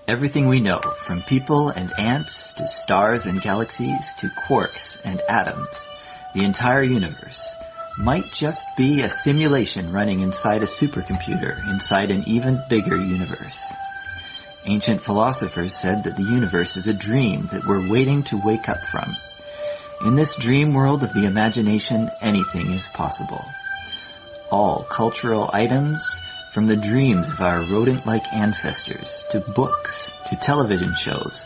Everything we know, from people and ants to stars and galaxies to quarks and atoms, the entire universe, might just be a simulation running inside a supercomputer inside an even bigger universe. Ancient philosophers said that the universe is a dream that we're waiting to wake up from. In this dream world of the imagination, anything is possible. All cultural items, from the dreams of our rodent-like ancestors, to books, to television shows,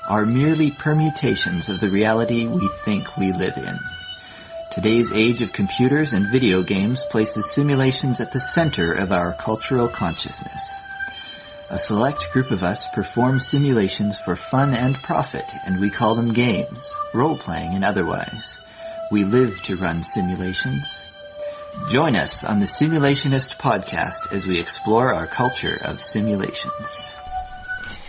are merely permutations of the reality we think we live in. Today's age of computers and video games places simulations at the center of our cultural consciousness. A select group of us perform simulations for fun and profit, and we call them games, role-playing and otherwise. We live to run simulations. Join us on the Simulationist podcast as we explore our culture of simulations.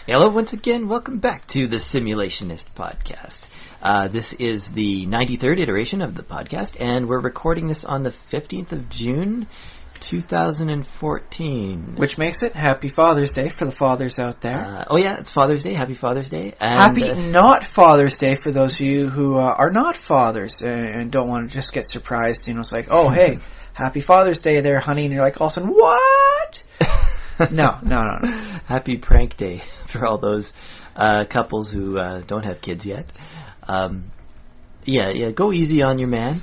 Hello once again, welcome back to the Simulationist podcast. This is the 93rd iteration of the podcast, and we're recording this on the 15th of June, 2014. Which makes it Happy Father's Day for the fathers out there. Oh yeah, it's Father's Day. Happy Father's Day. And, Happy not Father's Day for those of you who are not fathers and don't want to just get surprised. You know, it's like, oh, hey, Happy Father's Day there, honey. And you're like, all of a sudden, what? No. Happy prank day for all those couples who don't have kids yet. Yeah, go easy on your man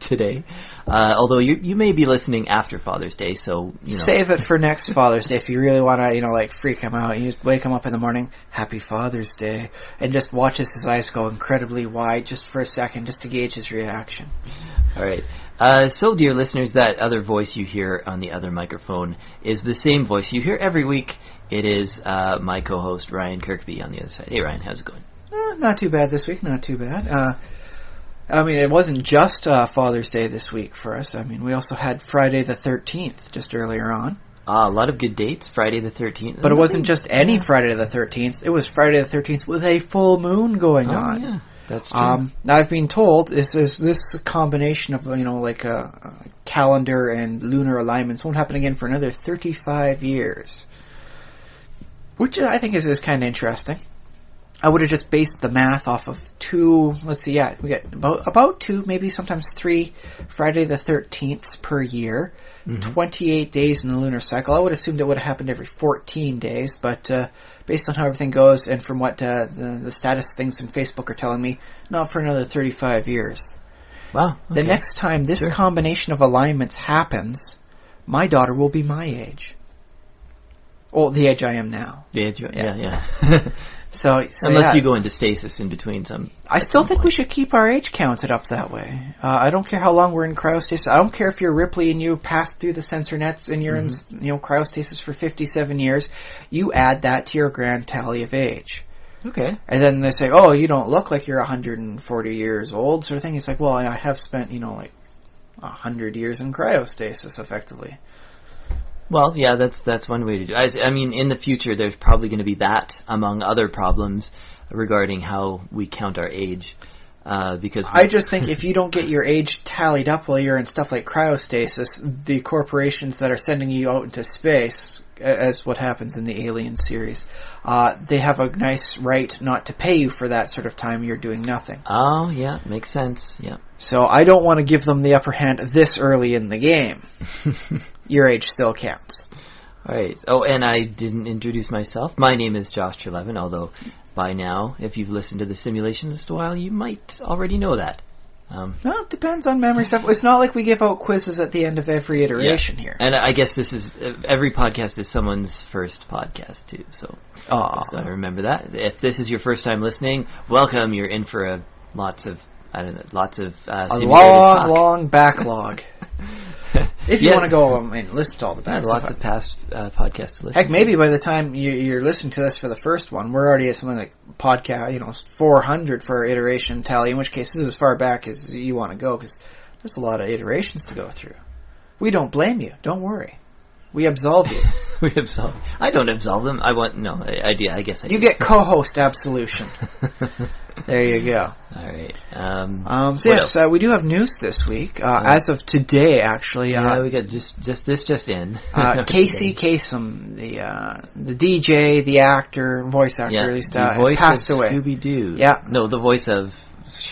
today. Although you may be listening after Father's Day, so save it for next Father's Day if you really want to, freak him out. You just wake him up in the morning, Happy Father's Day, and just watch his eyes go incredibly wide just for a second, just to gauge his reaction. All right. So, dear listeners, that other voice you hear on the other microphone is the same voice you hear every week. It is my co-host Ryan Kirkby on the other side. Hey, Ryan, how's it going? Not too bad this week, not too bad. It wasn't just Father's Day this week for us. We also had Friday the 13th just earlier on. A lot of good dates, Friday the 13th. But it wasn't just any Friday the 13th. It was Friday the 13th with a full moon going on. Yeah, that's true. I've been told this combination of, a calendar and lunar alignments won't happen again for another 35 years. Which I think is kind of interesting. I would have just based the math off of we get about two, maybe sometimes three Friday the 13th per year, 28 days in the lunar cycle. I would have assumed it would have happened every 14 days, but based on how everything goes and from what the status things in Facebook are telling me, not for another 35 years. Wow. Okay. The next time this combination of alignments happens, my daughter will be my age. Well, the age I am now. The age, yeah. So unless you go into stasis in between some. I still think we should keep our age counted up that way. I don't care how long we're in cryostasis. I don't care if you're Ripley and you passed through the sensor nets and you're in cryostasis for 57 years. You add that to your grand tally of age. Okay. And then they say, oh, you don't look like you're 140 years old, sort of thing. It's like, well, I have spent 100 years in cryostasis, effectively. Well, yeah, that's one way to do it. In the future, there's probably going to be that, among other problems, regarding how we count our age. Because I just think if you don't get your age tallied up while you're in stuff like cryostasis, the corporations that are sending you out into space, as what happens in the Alien series, they have a nice right not to pay you for that sort of time you're doing nothing. Oh, yeah, makes sense, yeah. So I don't want to give them the upper hand this early in the game. Your age still counts. All right. Oh, and I didn't introduce myself. My name is Josh Trelevin, although by now, if you've listened to the Simulationist a while, you might already know that. Well, it depends on memory stuff. It's not like we give out quizzes at the end of every iteration here. And I guess every podcast is someone's first podcast, too, so just got to remember that. If this is your first time listening, welcome. You're in for lots of long backlog. If you want to go and listen to all the back lots of past podcasts to listen Heck, maybe by the time you're listening to this for the first one, we're already at something like podcast, 400 for our iteration tally, in which case this is as far back as you want to go, because there's a lot of iterations to go through. We don't blame you. Don't worry. We absolve you. I don't absolve them. I guess I You get co-host absolution. There you go. All right. We do have news this week. As of today, actually. We got just in. Kasem, the DJ, the actor, voice actor, at least, passed away. Scooby-Doo. Yeah. No, the voice of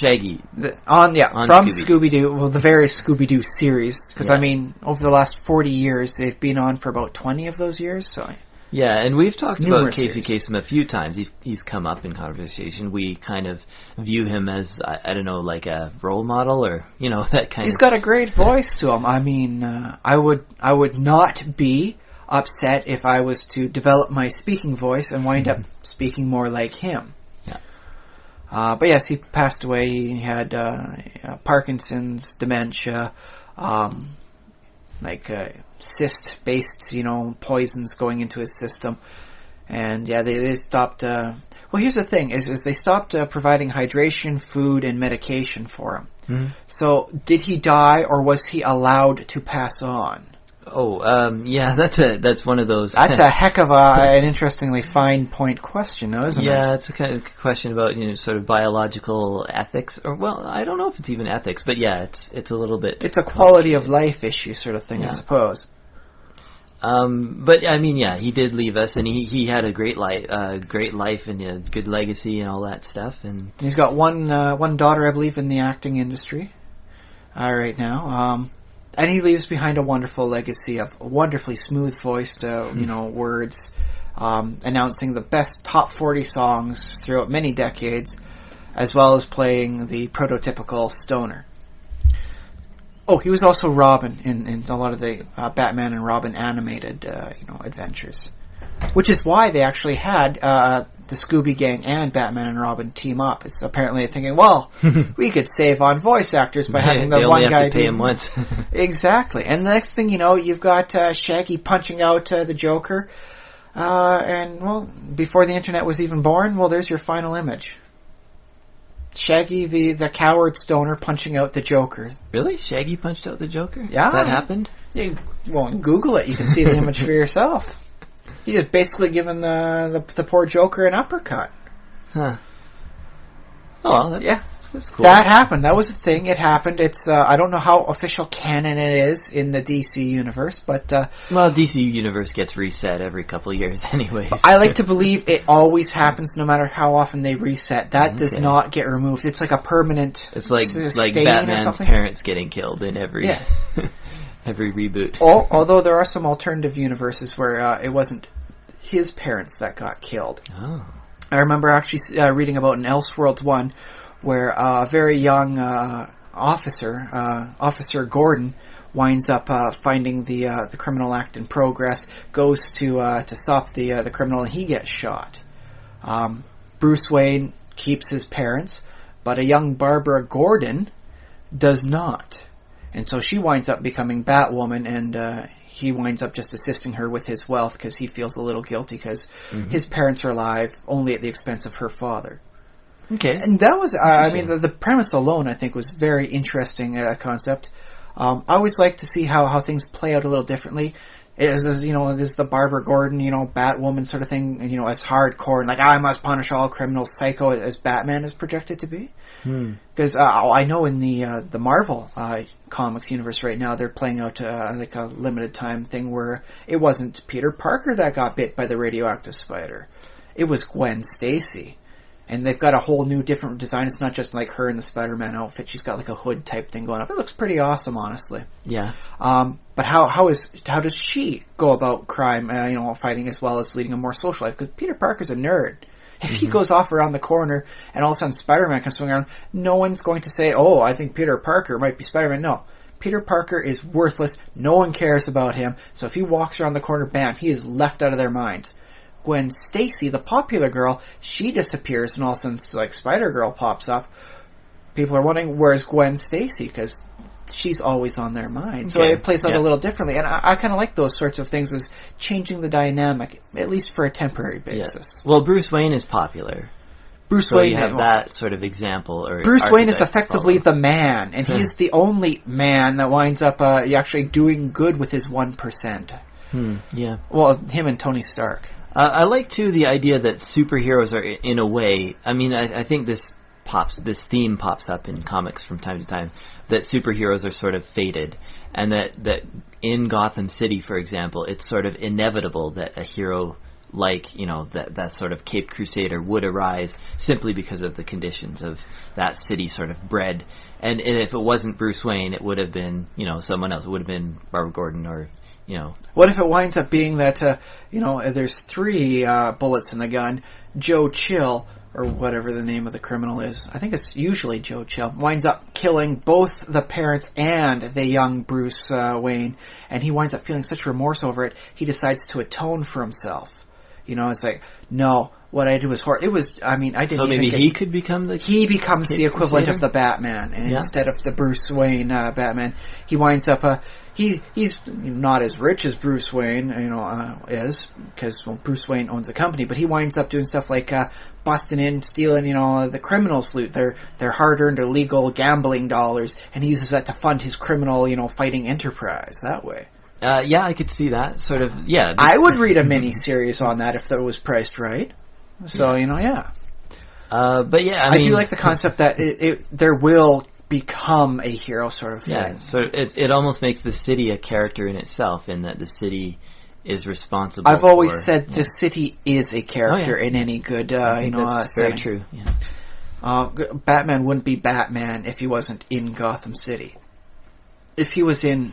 Shaggy. From Scooby-Doo. Well, the various Scooby-Doo series. Because, over the last 40 years, they've been on for about 20 of those years, so... Yeah, and we've talked about Casey Kasem a few times. He's come up in conversation. We kind of view him as, I don't know, like a role model or, that kind of... He's got a great voice to him. I mean, I would not be upset if I was to develop my speaking voice and wind up speaking more like him. Yeah. But yes, he passed away. He had Parkinson's, dementia, cyst-based, poisons going into his system. And yeah, they stopped, well, here's the thing, is they stopped providing hydration, food, and medication for him. Mm-hmm. So, did he die, or was he allowed to pass on? That's one of those... That's a heck of an interestingly fine point question, though, isn't it? Yeah, it's a kind of question about, sort of biological ethics, or, well, I don't know if it's even ethics, but yeah, it's a little bit... It's a quality of life issue sort of thing, I suppose. But, he did leave us, and he had a great life and a good legacy and all that stuff, and... He's got one daughter, I believe, in the acting industry, right now, and he leaves behind a wonderful legacy of wonderfully smooth-voiced, words, announcing the best top 40 songs throughout many decades, as well as playing the prototypical stoner. Oh, he was also Robin in a lot of the Batman and Robin animated, adventures. Which is why they actually had the Scooby Gang and Batman and Robin team up. It's apparently thinking, well, we could save on voice actors by having the one guy have to pay him once. Exactly. And the next thing you know, you've got Shaggy punching out the Joker. And, well, before the internet was even born, well, there's your final image. Shaggy, the coward stoner, punching out the Joker. Really? Shaggy punched out the Joker? Yeah. That happened? Google it. You can see the image for yourself. He just basically given the poor Joker an uppercut. Huh. Oh, well, that's cool. That happened. That was a thing. It happened. It's I don't know how official canon it is in the DC universe, but DC universe gets reset every couple of years, anyways. I like to believe it always happens, no matter how often they reset. That does not get removed. It's like a permanent. It's like Batman's parents getting killed in every every reboot. Although there are some alternative universes where it wasn't his parents that got killed. Oh. I remember actually reading about an Elseworlds one where a very young officer, Officer Gordon, winds up finding the criminal act in progress, goes to stop the criminal, and he gets shot. Bruce Wayne keeps his parents, but a young Barbara Gordon does not. And so she winds up becoming Batwoman, and he winds up just assisting her with his wealth because he feels a little guilty because his parents are alive only at the expense of her father. Okay. And that was, the premise alone, I think, was very interesting concept. I always like to see how things play out a little differently. It is the Barbara Gordon, Batwoman sort of thing, and, as hardcore, and I must punish all criminals, psycho, as Batman is projected to be. Because I know in the Marvel comics universe right now, they're playing out a limited time thing where it wasn't Peter Parker that got bit by the radioactive spider. It was Gwen Stacy. And they've got a whole new different design. It's not just like her in the Spider-Man outfit. She's got like a hood type thing going up. It looks pretty awesome, honestly. Yeah. But how does she go about crime, fighting as well as leading a more social life? Because Peter Parker's a nerd. If he goes off around the corner and all of a sudden Spider-Man comes swinging around, no one's going to say, oh, I think Peter Parker might be Spider-Man. No. Peter Parker is worthless. No one cares about him. So if he walks around the corner, bam, he is left out of their minds. Gwen Stacy, the popular girl, she disappears, and all of a sudden, like, Spider-Girl pops up. People are wondering, where's Gwen Stacy? Because she's always on their mind. So it plays out a little differently. And I kind of like those sorts of things as changing the dynamic, at least for a temporary basis. Yeah. Well, Bruce Wayne is popular. Bruce Wayne, you have that sort of example. Or Bruce Wayne is effectively the man, and he's the only man that winds up actually doing good with his 1%. Yeah. Well, him and Tony Stark. I like, too, the idea that superheroes are, in a way, I think this this theme pops up in comics from time to time, that superheroes are sort of fated, and that in Gotham City, for example, it's sort of inevitable that a hero like, that sort of Caped Crusader would arise simply because of the conditions of that city sort of bred. And if it wasn't Bruce Wayne, it would have been, someone else. It would have been Barbara Gordon or, What if it winds up being that, there's 3 bullets in the gun, Joe Chill, or whatever the name of the criminal is, I think it's usually Joe Chill, winds up killing both the parents and the young Bruce Wayne, and he winds up feeling such remorse over it, he decides to atone for himself. It's like, no, what I did was horrible. It was, I didn't so maybe he could become He becomes the equivalent of the Batman, and instead of the Bruce Wayne Batman, he winds up, he's not as rich as Bruce Wayne, is, because, Bruce Wayne owns a company, but he winds up doing stuff like, busting in, stealing, the criminals loot, their hard-earned illegal gambling dollars, and he uses that to fund his criminal, fighting enterprise that way. Yeah, I could see that. Sort of, yeah. I would read a mini-series on that if that was priced right. So, yeah. But yeah, I do like the concept that there will become a hero sort of thing. Yeah, so it almost makes the city a character in itself, in that the city is responsible. I've always said the city is a character in any good, that's very true. Yeah. Batman wouldn't be Batman if he wasn't in Gotham City. If he was in...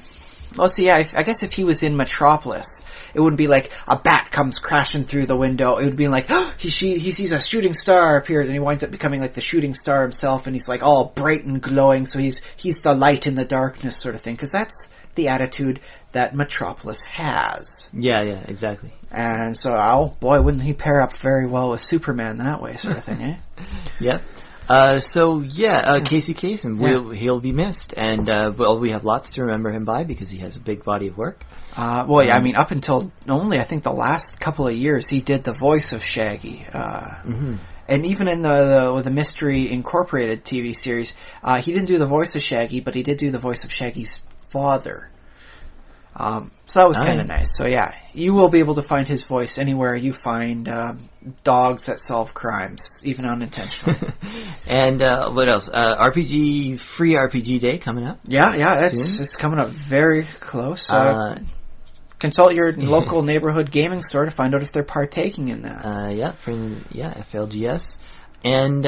Well, see, yeah, I guess if he was in Metropolis, it wouldn't be like a bat comes crashing through the window. It would be like, he sees a shooting star appear, and he winds up becoming like the shooting star himself, and he's like all bright and glowing, so he's the light in the darkness sort of thing, because that's the attitude that Metropolis has. Yeah, exactly. And so, oh boy, wouldn't he pair up very well with Superman that way sort of thing, eh? Yep. Casey Kasem, he'll be missed, and we have lots to remember him by because he has a big body of work. Up until only I think the last couple of years, he did the voice of Shaggy, and even in the Mystery Incorporated TV series, he didn't do the voice of Shaggy, but he did do the voice of Shaggy's father. So that was kind of nice. So yeah, you will be able to find his voice anywhere you find dogs that solve crimes, even unintentionally. And what else? Free RPG Day coming up. Yeah, it's coming up very close. Consult your local neighborhood gaming store to find out if they're partaking in that. FLGS. And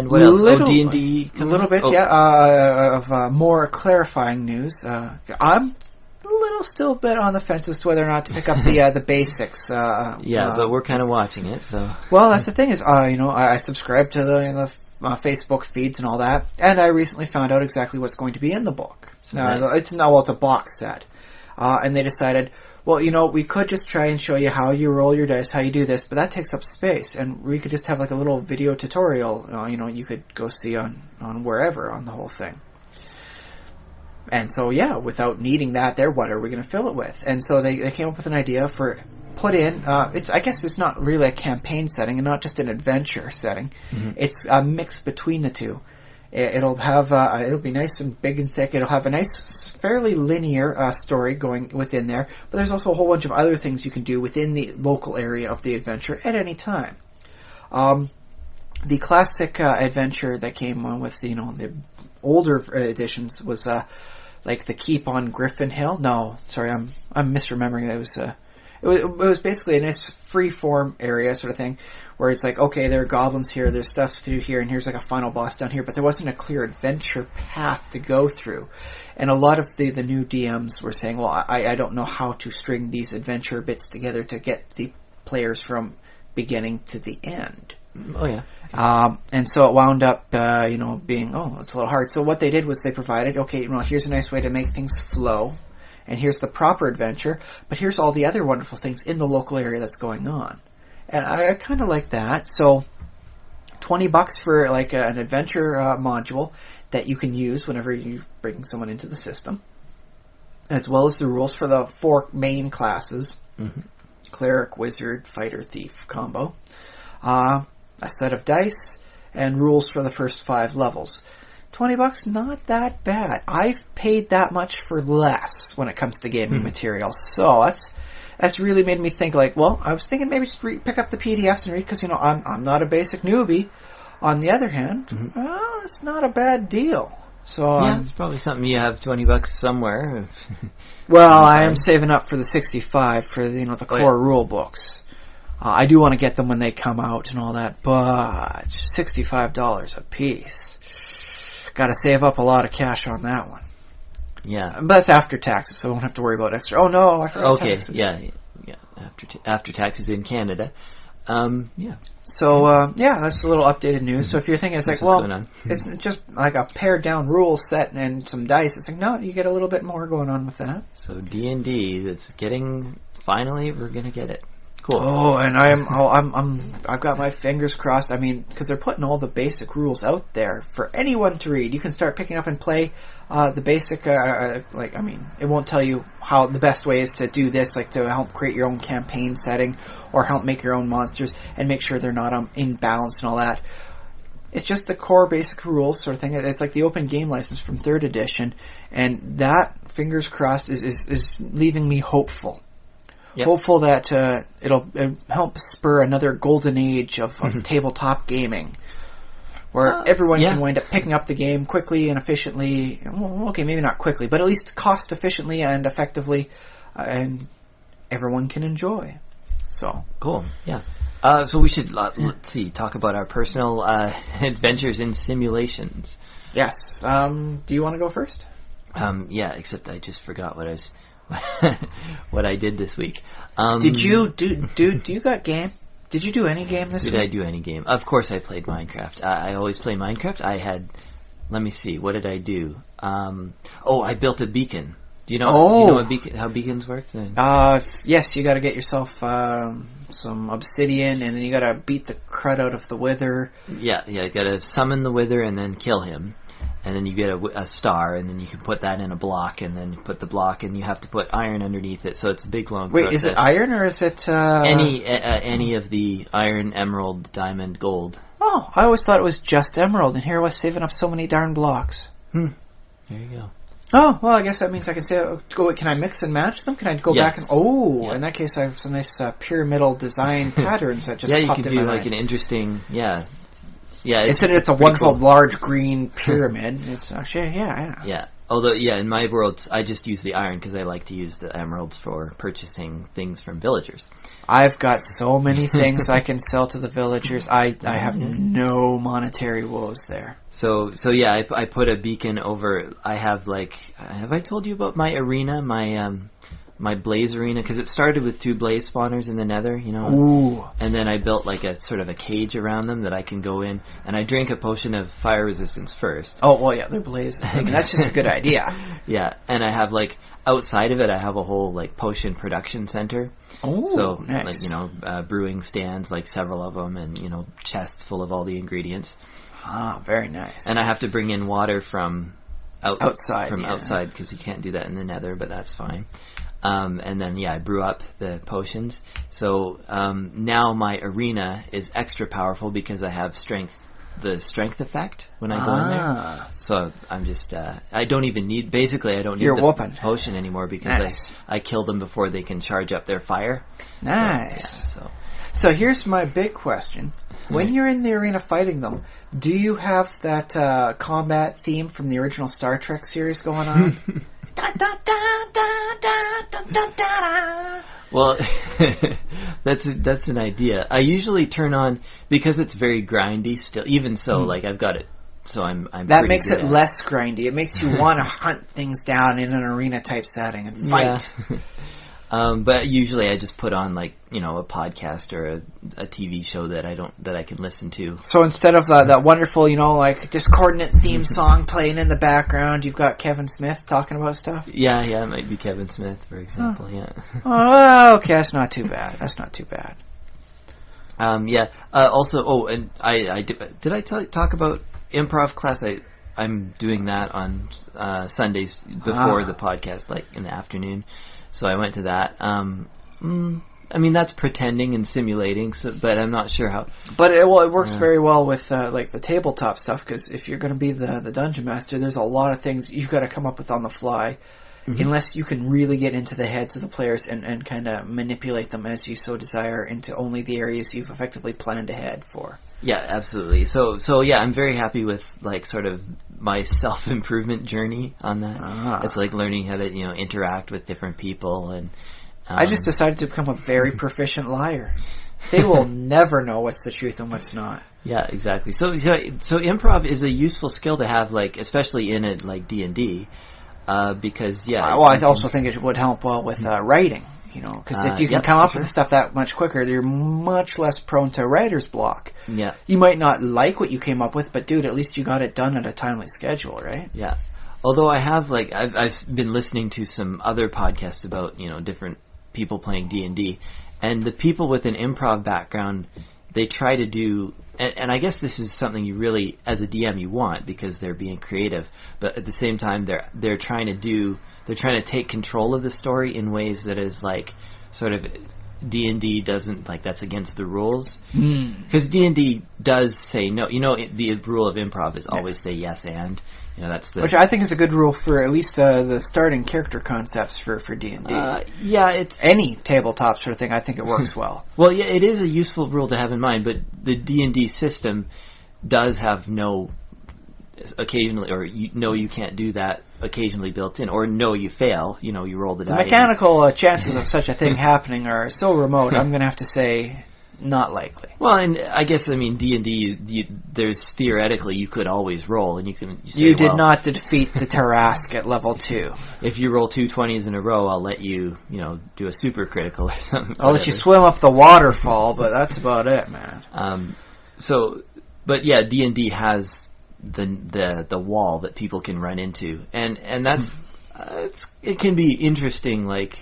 what else? D&D. A little bit, of more clarifying news. I'm a little still bit on the fence as to whether or not to pick up the basics. But we're kind of watching it, so. Well, that's the thing is, I subscribe to the Facebook feeds and all that, and I recently found out exactly what's going to be in the book. It's a box set, and they decided, well, we could just try and show you how you roll your dice, how you do this, but that takes up space, and we could just have like a little video tutorial, you could go see on wherever on the whole thing. And so, without needing that there, what are we going to fill it with? And so they came up with an idea for I guess it's not really a campaign setting and not just an adventure setting. Mm-hmm. It's a mix between the two. It'll have, it'll be nice and big and thick. It'll have a nice, fairly linear story going within there. But there's also a whole bunch of other things you can do within the local area of the adventure at any time. The classic adventure that came on with, the older editions was like the Keep on Griffin Hill. No, sorry, I'm misremembering. It was basically a nice free-form area sort of thing, where it's like, okay, there are goblins here, there's stuff to do here, and here's like a final boss down here, but there wasn't a clear adventure path to go through. And a lot of the new DMs were saying, well, I don't know how to string these adventure bits together to get the players from beginning to the end. Oh, yeah. And so it wound up, being, it's a little hard. So what they did was they provided, okay, here's a nice way to make things flow, and here's the proper adventure, but here's all the other wonderful things in the local area that's going on. And I kind of like that. So $20 for like an adventure module that you can use whenever you bring someone into the system, as well as the rules for the 4 main classes, cleric, wizard, fighter, thief combo. A set of dice, and rules for the first 5 levels. $20, not that bad. I've paid that much for less when it comes to gaming materials. So that's really made me think, like, well, I was thinking maybe just pick up the PDFs and read, because, I'm not a basic newbie. On the other hand, well, it's not a bad deal. So it's probably something you have $20 somewhere. Well, I am saving up for the 65 for the core rule books. I do want to get them when they come out and all that, but $65 a piece. Got to save up a lot of cash on that one. Yeah, but it's after taxes, so I won't have to worry about extra. Oh no, I forgot taxes. Okay, yeah. After taxes in Canada. So that's a little updated news. So if you're thinking it's just like a pared down rule set and some dice, it's like no, you get a little bit more going on with that. So D&D, it's getting finally we're gonna get it. Cool. Oh, and I've got my fingers crossed. I mean, because they're putting all the basic rules out there for anyone to read. You can start picking up and play the basic. It won't tell you how the best way is to do this, like to help create your own campaign setting or help make your own monsters and make sure they're not in balance and all that. It's just the core basic rules sort of thing. It's like the open game license from 3rd edition, and that, fingers crossed, is leaving me hopeful. Yep. Hopeful that it'll help spur another golden age of tabletop gaming, where everyone can wind up picking up the game quickly and efficiently. Well, okay, maybe not quickly, but at least cost efficiently and effectively, and everyone can enjoy. So cool, yeah. So we should talk about our personal adventures in simulations. Yes. Do you want to go first? Except I just forgot what I was. what I did this week. Did you do you got game? Did you do any game this week? Did I do any game? Of course I played Minecraft. I always play Minecraft. Let me see, what did I do? I built a beacon. Do you know how beacons work? Yes, you gotta get yourself some obsidian, and then you gotta beat the crud out of the wither. Yeah, you gotta summon the wither and then kill him. And then you get a star, and then you can put that in a block, and then you put the block, and you have to put iron underneath it, so it's a big, long process. Wait, is it iron, or is it... Any of the iron, emerald, diamond, gold. Oh, I always thought it was just emerald, and here I was saving up so many darn blocks. There you go. Oh, well, I guess that means I can say... Can I mix and match them? Can I go back and... in that case, I have some nice pyramidal design patterns that just popped in my mind. Yeah, you can do, like, an interesting... Yeah, instead it's a wonderful cool. Large green pyramid. It's actually Yeah. Although in my world I just use the iron because I like to use the emeralds for purchasing things from villagers. I've got so many things I can sell to the villagers. I have no monetary woes there. So I put a beacon over. I have have I told you about my arena? My blaze arena, because it started with 2 blaze spawners in the nether, Ooh. And then I built like a sort of a cage around them that I can go in, and I drink a potion of fire resistance first. Oh, well, yeah, they're blazes. I mean, that's just a good idea. Yeah, and I have outside of it, I have a whole potion production center. Oh, so nice. Brewing stands, several of them, and chests full of all the ingredients. Ah, very nice. And I have to bring in water from outside outside, because you can't do that in the nether, but that's fine. And then I brew up the potions. So now my arena is extra powerful because I have the strength effect when I go in there. So I'm just I don't even need the potion anymore because I kill them before they can charge up their fire. Nice. So here's my big question: when you're in the arena fighting them, do you have that combat theme from the original Star Trek series going on? Well, that's an idea. I usually turn on because it's very grindy. Still, even so, I've got it. So I'm. That makes it less grindy. It makes you want to hunt things down in an arena type setting and fight. Yeah. But usually I just put on a podcast or a TV show that I can listen to. So instead of that wonderful, discordant theme song playing in the background, you've got Kevin Smith talking about stuff? Yeah, it might be Kevin Smith, for example, Oh, okay, that's not too bad. Also, and did I talk about improv class? I'm doing that on Sundays before the podcast, in the afternoon. So I went to that. That's pretending and simulating, but I'm not sure how. But it works very well with the tabletop stuff, because if you're going to be the dungeon master, there's a lot of things you've got to come up with on the fly, unless you can really get into the heads of the players and kind of manipulate them as you so desire into only the areas you've effectively planned ahead for. Yeah, absolutely. So yeah, I'm very happy with like sort of my self-improvement journey on that. It's like learning how to, interact with different people, and I just decided to become a very proficient liar. They will never know what's the truth and what's not. Yeah, exactly. So improv is a useful skill to have, like especially in it like D&D, because I also think it would help well with writing. Because if you can come up with stuff that much quicker, you're much less prone to writer's block. Yeah. You might not like what you came up with, but dude, at least you got it done at a timely schedule, right? Yeah. Although I have I've been listening to some other podcasts about different people playing D&D, and the people with an improv background, they try to do, and I guess this is something you really, as a DM, you want because they're being creative, but at the same time they're trying to take control of the story in ways that is like sort of D&D doesn't, like, that's against the rules. Because D&D does say no. The rule of improv is always say yes and. That's the... Which I think is a good rule for at least the starting character concepts for D&D. It's... Any tabletop sort of thing, I think it works well. Well, yeah, it is a useful rule to have in mind, but the D&D system does have no occasionally, or you can't do that occasionally built in, or no, you fail, you roll the die. The mechanical chances of such a thing happening are so remote, I'm going to have to say not likely. Well, and I guess, D&D, there's theoretically, you could always roll, and you can say, you did not defeat the Tarrasque at level 2. If you roll 2 20s in a row, I'll let you, do a super critical or something. I'll let you swim up the waterfall, but that's about it, man. But yeah, D&D has the wall that people can run into, and that's it can be interesting, like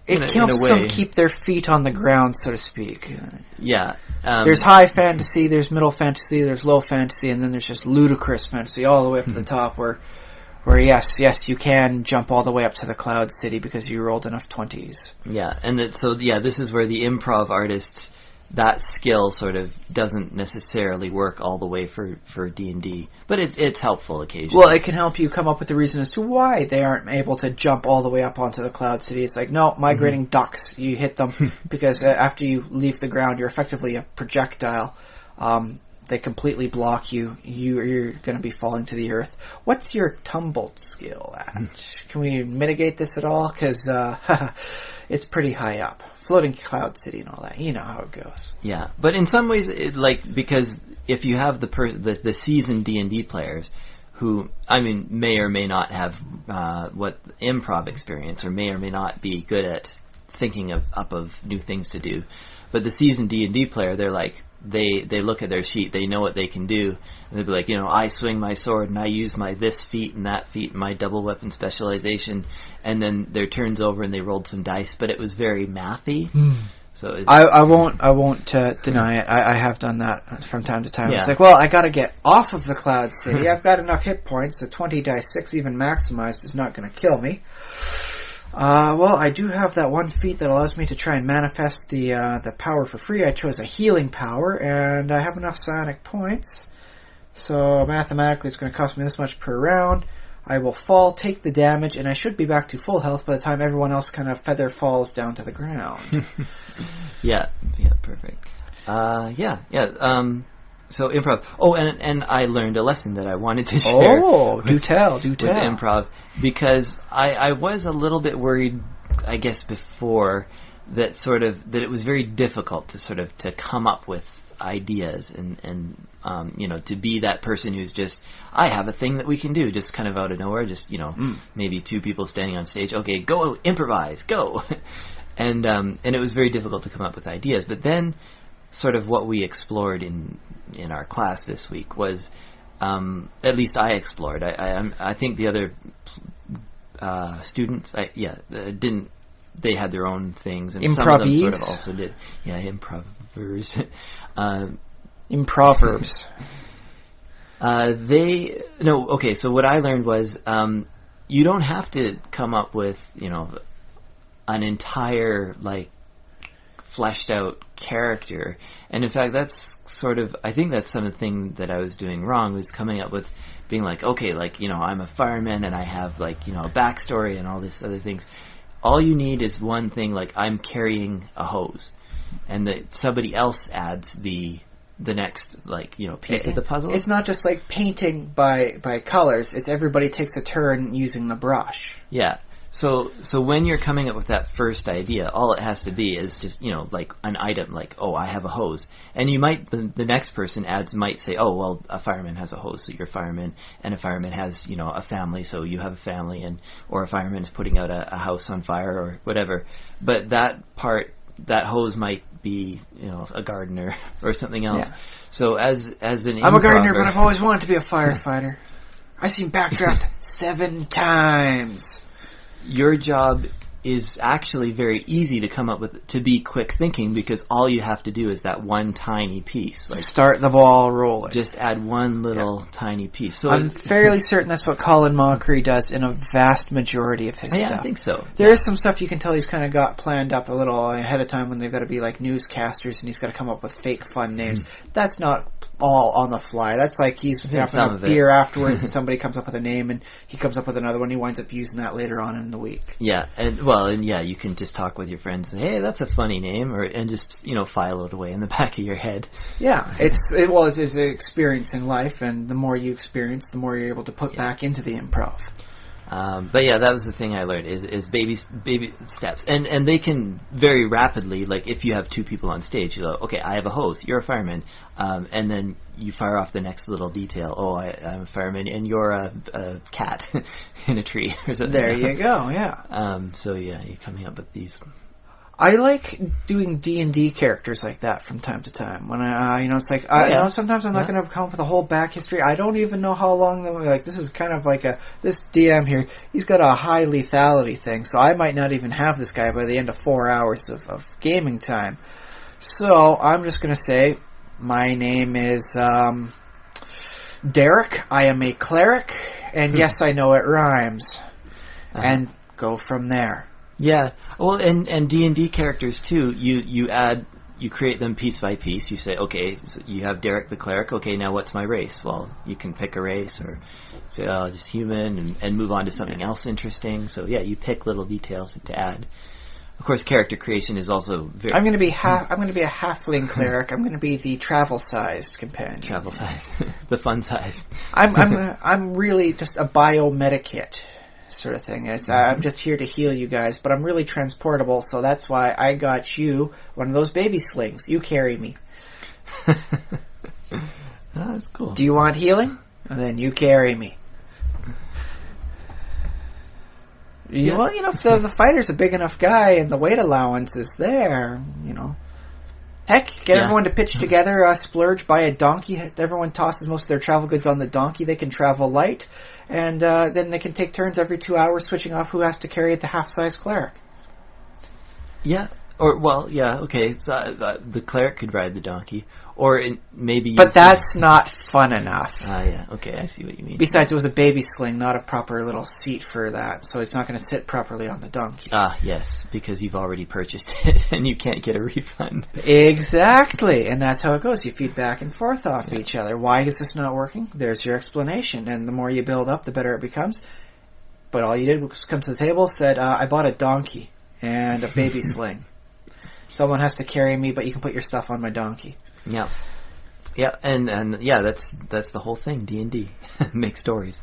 it helps them keep their feet on the ground, so to speak. Yeah. There's high fantasy, there's middle fantasy, there's low fantasy, and then there's just ludicrous fantasy all the way up to the top where yes, you can jump all the way up to the Cloud City because you rolled enough 20s. Yeah, and this is where the improv artists, that skill sort of doesn't necessarily work all the way for D&D, but it's helpful occasionally. Well, it can help you come up with the reason as to why they aren't able to jump all the way up onto the Cloud City. It's like, no, migrating ducks, you hit them because after you leave the ground, you're effectively a projectile. They completely block you. You're going to be falling to the earth. What's your tumble skill at? Can we mitigate this at all? Because it's pretty high up. Floating Cloud City and all that. You know how it goes. Yeah, but in some ways, because if you have the seasoned D&D players who, may or may not have what improv experience, or may not be good at thinking up of new things to do, but the seasoned D&D player, they're like, they look at their sheet, they know what they can do, and they'll be like, I swing my sword and I use my this feat and that feat and my double weapon specialization, and then their turn's over and they rolled some dice, but it was very mathy. So I won't deny it. I have done that from time to time. Yeah. It's like, well, I got to get off of the Cloud City. I've got enough hit points, so 20 dice 6 even maximized is not going to kill me. Well, I do have that one feat that allows me to try and manifest the power for free. I chose a healing power, and I have enough psionic points. So mathematically, it's going to cost me this much per round. I will fall, take the damage, and I should be back to full health by the time everyone else kind of feather falls down to the ground. Yeah, perfect. So improv. Oh, and I learned a lesson that I wanted to share. Oh, do tell. With improv, because I was a little bit worried, I guess, before that it was very difficult to come up with ideas and to be that person who's just, I have a thing that we can do, just kind of out of nowhere, just maybe 2 people standing on stage. Okay, go improvise, go, and it was very difficult to come up with ideas. But then, sort of what we explored in our class this week was, at least I explored. I think the other students, didn't. They had their own things, and some of them sort of also did. Yeah, improvers. Improvers. Okay, so what I learned was, you don't have to come up with, an entire, fleshed out character. And in fact, I think that's something that I was doing wrong, was coming up with being like, okay, I'm a fireman and I have a backstory and all this other things. All you need is one thing, I'm carrying a hose. and that somebody else adds the next piece of the puzzle. It's not just like painting by colors. It's everybody takes a turn using the brush. Yeah. So when you're coming up with that first idea, all it has to be is just, like an item, like, oh, I have a hose. And you might, the next person might say, oh, well, a fireman has a hose, so you're a fireman, and a fireman has, a family, so you have a family, or a fireman is putting out a house on fire, or whatever. But that hose might be, a gardener or something else. Yeah. So as an I'm a gardener, but I've always wanted to be a firefighter. I've seen Backdraft 7 times. Your job is actually very easy to come up with, to be quick thinking, because all you have to do is that one tiny piece. Like, start the ball rolling. Just add one little tiny piece. So I'm fairly certain that's what Colin Mockery does in a vast majority of his stuff. I think so. There is some stuff you can tell he's kind of got planned up a little ahead of time when they've got to be like newscasters and he's got to come up with fake fun names. That's not all on the fly. That's like he's having a beer afterwards and somebody comes up with a name and he comes up with another one. He winds up using that later on in the week. Yeah, and you can just talk with your friends and say, hey, that's a funny name, and just file it away in the back of your head. Yeah, it's an experience in life, and the more you experience, the more you're able to put back into the improv. But yeah, that was the thing I learned is baby steps, and they can very rapidly, like if you have two people on stage, you go, okay, I have a hose, you're a fireman, and then you fire off the next little detail. Oh, I'm a fireman, and you're a cat in a tree or something. There you go. Yeah. So yeah, you're coming up with these. I like doing D&D characters like that from time to time. When it's like, sometimes I'm not going to come up with a whole back history. I don't even know how long, this is kind of like this DM here, he's got a high lethality thing, so I might not even have this guy by the end of 4 hours of gaming time. So I'm just going to say, my name is Derek, I am a cleric, and yes, I know it rhymes. And go from there. Yeah, well, and D&D characters too. You create them piece by piece. You say, okay, so you have Derek the cleric. Okay, now what's my race? Well, you can pick a race, or say, oh, just human, and move on to something else interesting. So yeah, you pick little details to add. Of course, character creation is also very. I'm going to be a halfling cleric. I'm going to be the travel-sized companion. Travel-sized, the fun-sized. I'm really just a biomedikit sort of thing. I'm just here to heal you guys, but I'm really transportable, so that's why I got you one of those baby slings. You carry me. That's cool. Do you want healing? Well, then you carry me. Yeah. Well, if the fighter's a big enough guy and the weight allowance is there, Heck, get everyone to pitch together, splurge, buy a donkey. Everyone tosses most of their travel goods on the donkey. They can travel light, and then they can take turns every 2 hours switching off who has to carry the half-size cleric. Yeah. Okay. The cleric could ride the donkey, or maybe. But that's not fun enough. Yeah. Okay, I see what you mean. Besides, it was a baby sling, not a proper little seat for that, so it's not going to sit properly on the donkey. Yes, because you've already purchased it, and you can't get a refund. Exactly, and that's how it goes. You feed back and forth off each other. Why is this not working? There's your explanation, and the more you build up, the better it becomes. But all you did was come to the table, said, I bought a donkey and a baby sling. Someone has to carry me, but you can put your stuff on my donkey. Yeah, and that's the whole thing. D&D, make stories.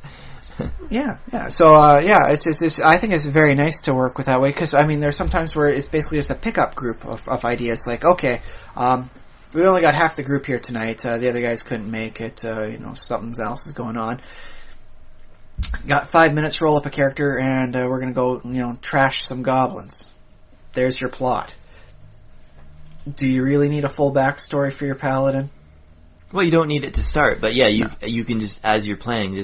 Yeah. So it's I think it's very nice to work with that way, because there's sometimes where it's basically just a pickup group of ideas. Like, okay, we only got half the group here tonight. The other guys couldn't make it. Something else is going on. Got 5 minutes. Roll up a character, and we're gonna go trash some goblins. There's your plot. Do you really need a full backstory for your paladin? Well, you don't need it to start, but yeah, you can just, as you're playing,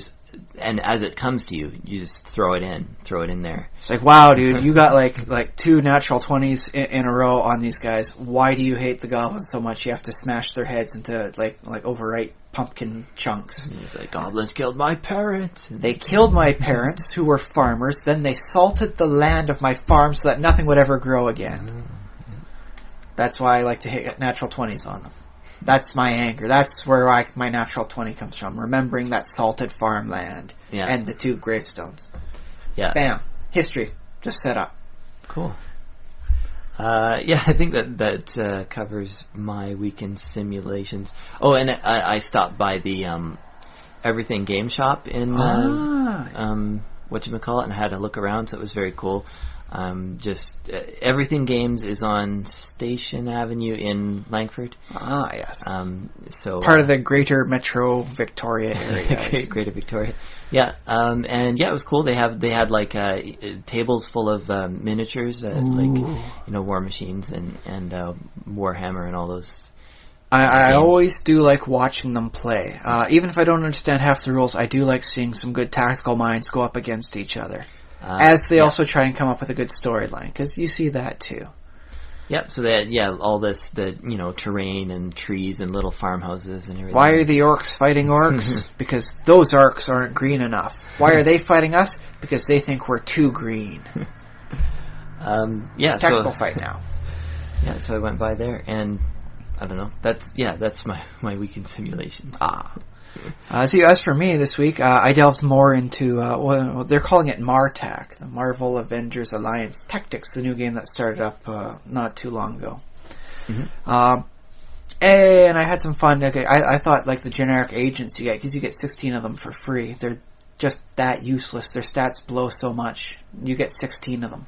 and as it comes to you, you just throw it in there. It's like, wow, dude, you got like 2 natural 20s in a row on these guys. Why do you hate the goblins so much? You have to smash their heads into like overripe pumpkin chunks. It's like, goblins killed my parents. They killed my parents, who were farmers. Then they salted the land of my farm so that nothing would ever grow again. That's why I like to hit natural 20s on them. That's my anger. That's where my natural 20 comes from. Remembering that salted farmland. Yeah. And the 2 gravestones. Yeah. Bam. History. Just set up. Cool. Yeah, I think that covers my weekend simulations. Oh, and I stopped by the Everything Game Shop in whatchamacallit, and had a look around, so it was very cool. Everything Games is on Station Avenue in Langford. Ah, yes. So part of the Greater Metro Victoria area. Greater Victoria. Yeah, and yeah, it was cool. They had like tables full of miniatures, War Machines and Warhammer and all those. I always do like watching them play. Even if I don't understand half the rules, I do like seeing some good tactical minds go up against each other. As they also try and come up with a good storyline, because you see that too. Yep, so they had, all this, terrain and trees and little farmhouses and everything. Why are the orcs fighting orcs? Because those orcs aren't green enough. Why are they fighting us? Because they think we're too green. Tactical fight now. Yeah, so I went by there, and I don't know. That's my weekend simulation. As for me this week, I delved more into they're calling it MarTac, the Marvel Avengers Alliance Tactics, the new game that started up not too long ago. Mm-hmm. And I had some fun. Okay, I thought like the generic agents you get, because you get 16 of them for free. They're just that useless. Their stats blow so much. You get 16 of them.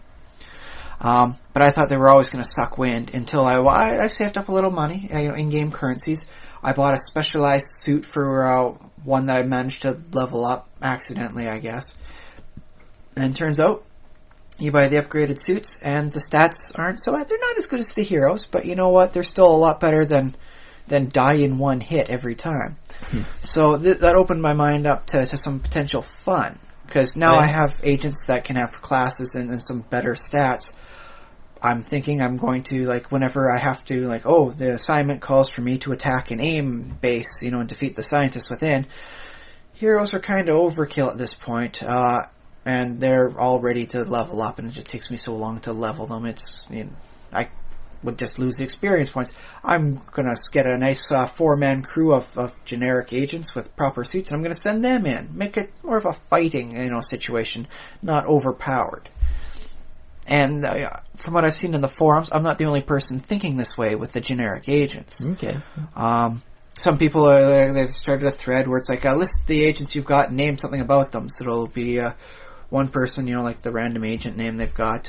But I thought they were always going to suck wind until I saved up a little money, in-game currencies. I bought a specialized suit for one that I managed to level up accidentally, I guess. And it turns out you buy the upgraded suits and the stats aren't they're not as good as the heroes, but you know what? They're still a lot better than die in one hit every time. So that opened my mind up to some potential fun, because now I have agents that can have classes and some better stats. I'm thinking I'm going to, whenever I have to, the assignment calls for me to attack an AIM base, and defeat the scientists within. Heroes are kind of overkill at this point, and they're all ready to level up, and it just takes me so long to level them. I would just lose the experience points. I'm going to get a nice 4-man crew of generic agents with proper suits, and I'm going to send them in. Make it more of a fighting, situation, not overpowered. And from what I've seen in the forums, I'm not the only person thinking this way with the generic agents. Okay. Some people they've started a thread where it's like, list the agents you've got and name something about them. So it'll be one person, like the random agent name they've got.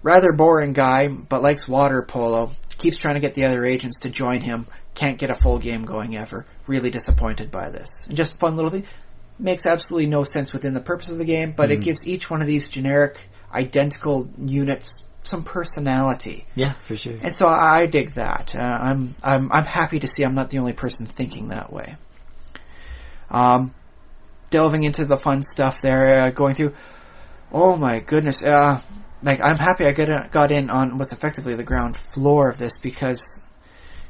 Rather boring guy, but likes water polo. Keeps trying to get the other agents to join him. Can't get a full game going ever. Really disappointed by this. And just fun little thing. Makes absolutely no sense within the purpose of the game, but it gives each one of these generic identical units some personality. Yeah, for sure. And so I dig that. I'm happy to see I'm not the only person thinking that way. Delving into the fun stuff there, going through. Oh my goodness! I'm happy I got in on what's effectively the ground floor of this, because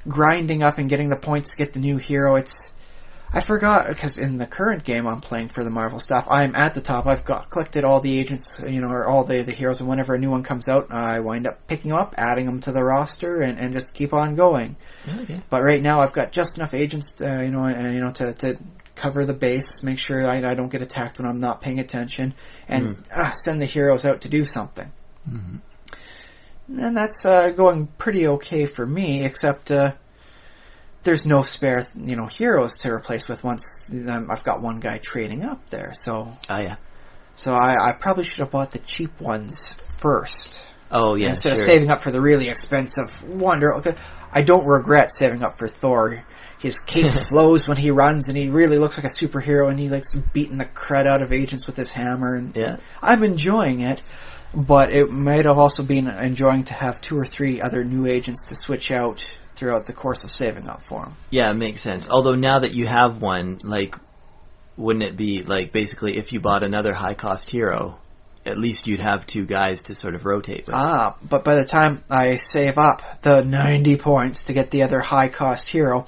grinding up and getting the points to get the new hero, I forgot, because in the current game I'm playing for the Marvel stuff, I'm at the top. I've collected all the agents, or all the heroes, and whenever a new one comes out, I wind up picking them up, adding them to the roster, and just keep on going. Okay. But right now I've got just enough agents, to cover the base, make sure I don't get attacked when I'm not paying attention, and send the heroes out to do something. Mm-hmm. And that's going pretty okay for me, except there's no spare, heroes to replace with once I've got one guy trading up there. So, So I probably should have bought the cheap ones first. Oh, yeah, instead of saving up for the really expensive Wonder. I don't regret saving up for Thor. His cape flows when he runs, and he really looks like a superhero, and he likes beating the crud out of agents with his hammer. And I'm enjoying it, but it might have also been enjoying to have 2 or 3 other new agents to switch out throughout the course of saving up for him. Yeah, it makes sense. Although now that you have one, wouldn't it be, basically if you bought another high-cost hero, at least you'd have 2 guys to sort of rotate with. But by the time I save up the 90 points to get the other high-cost hero,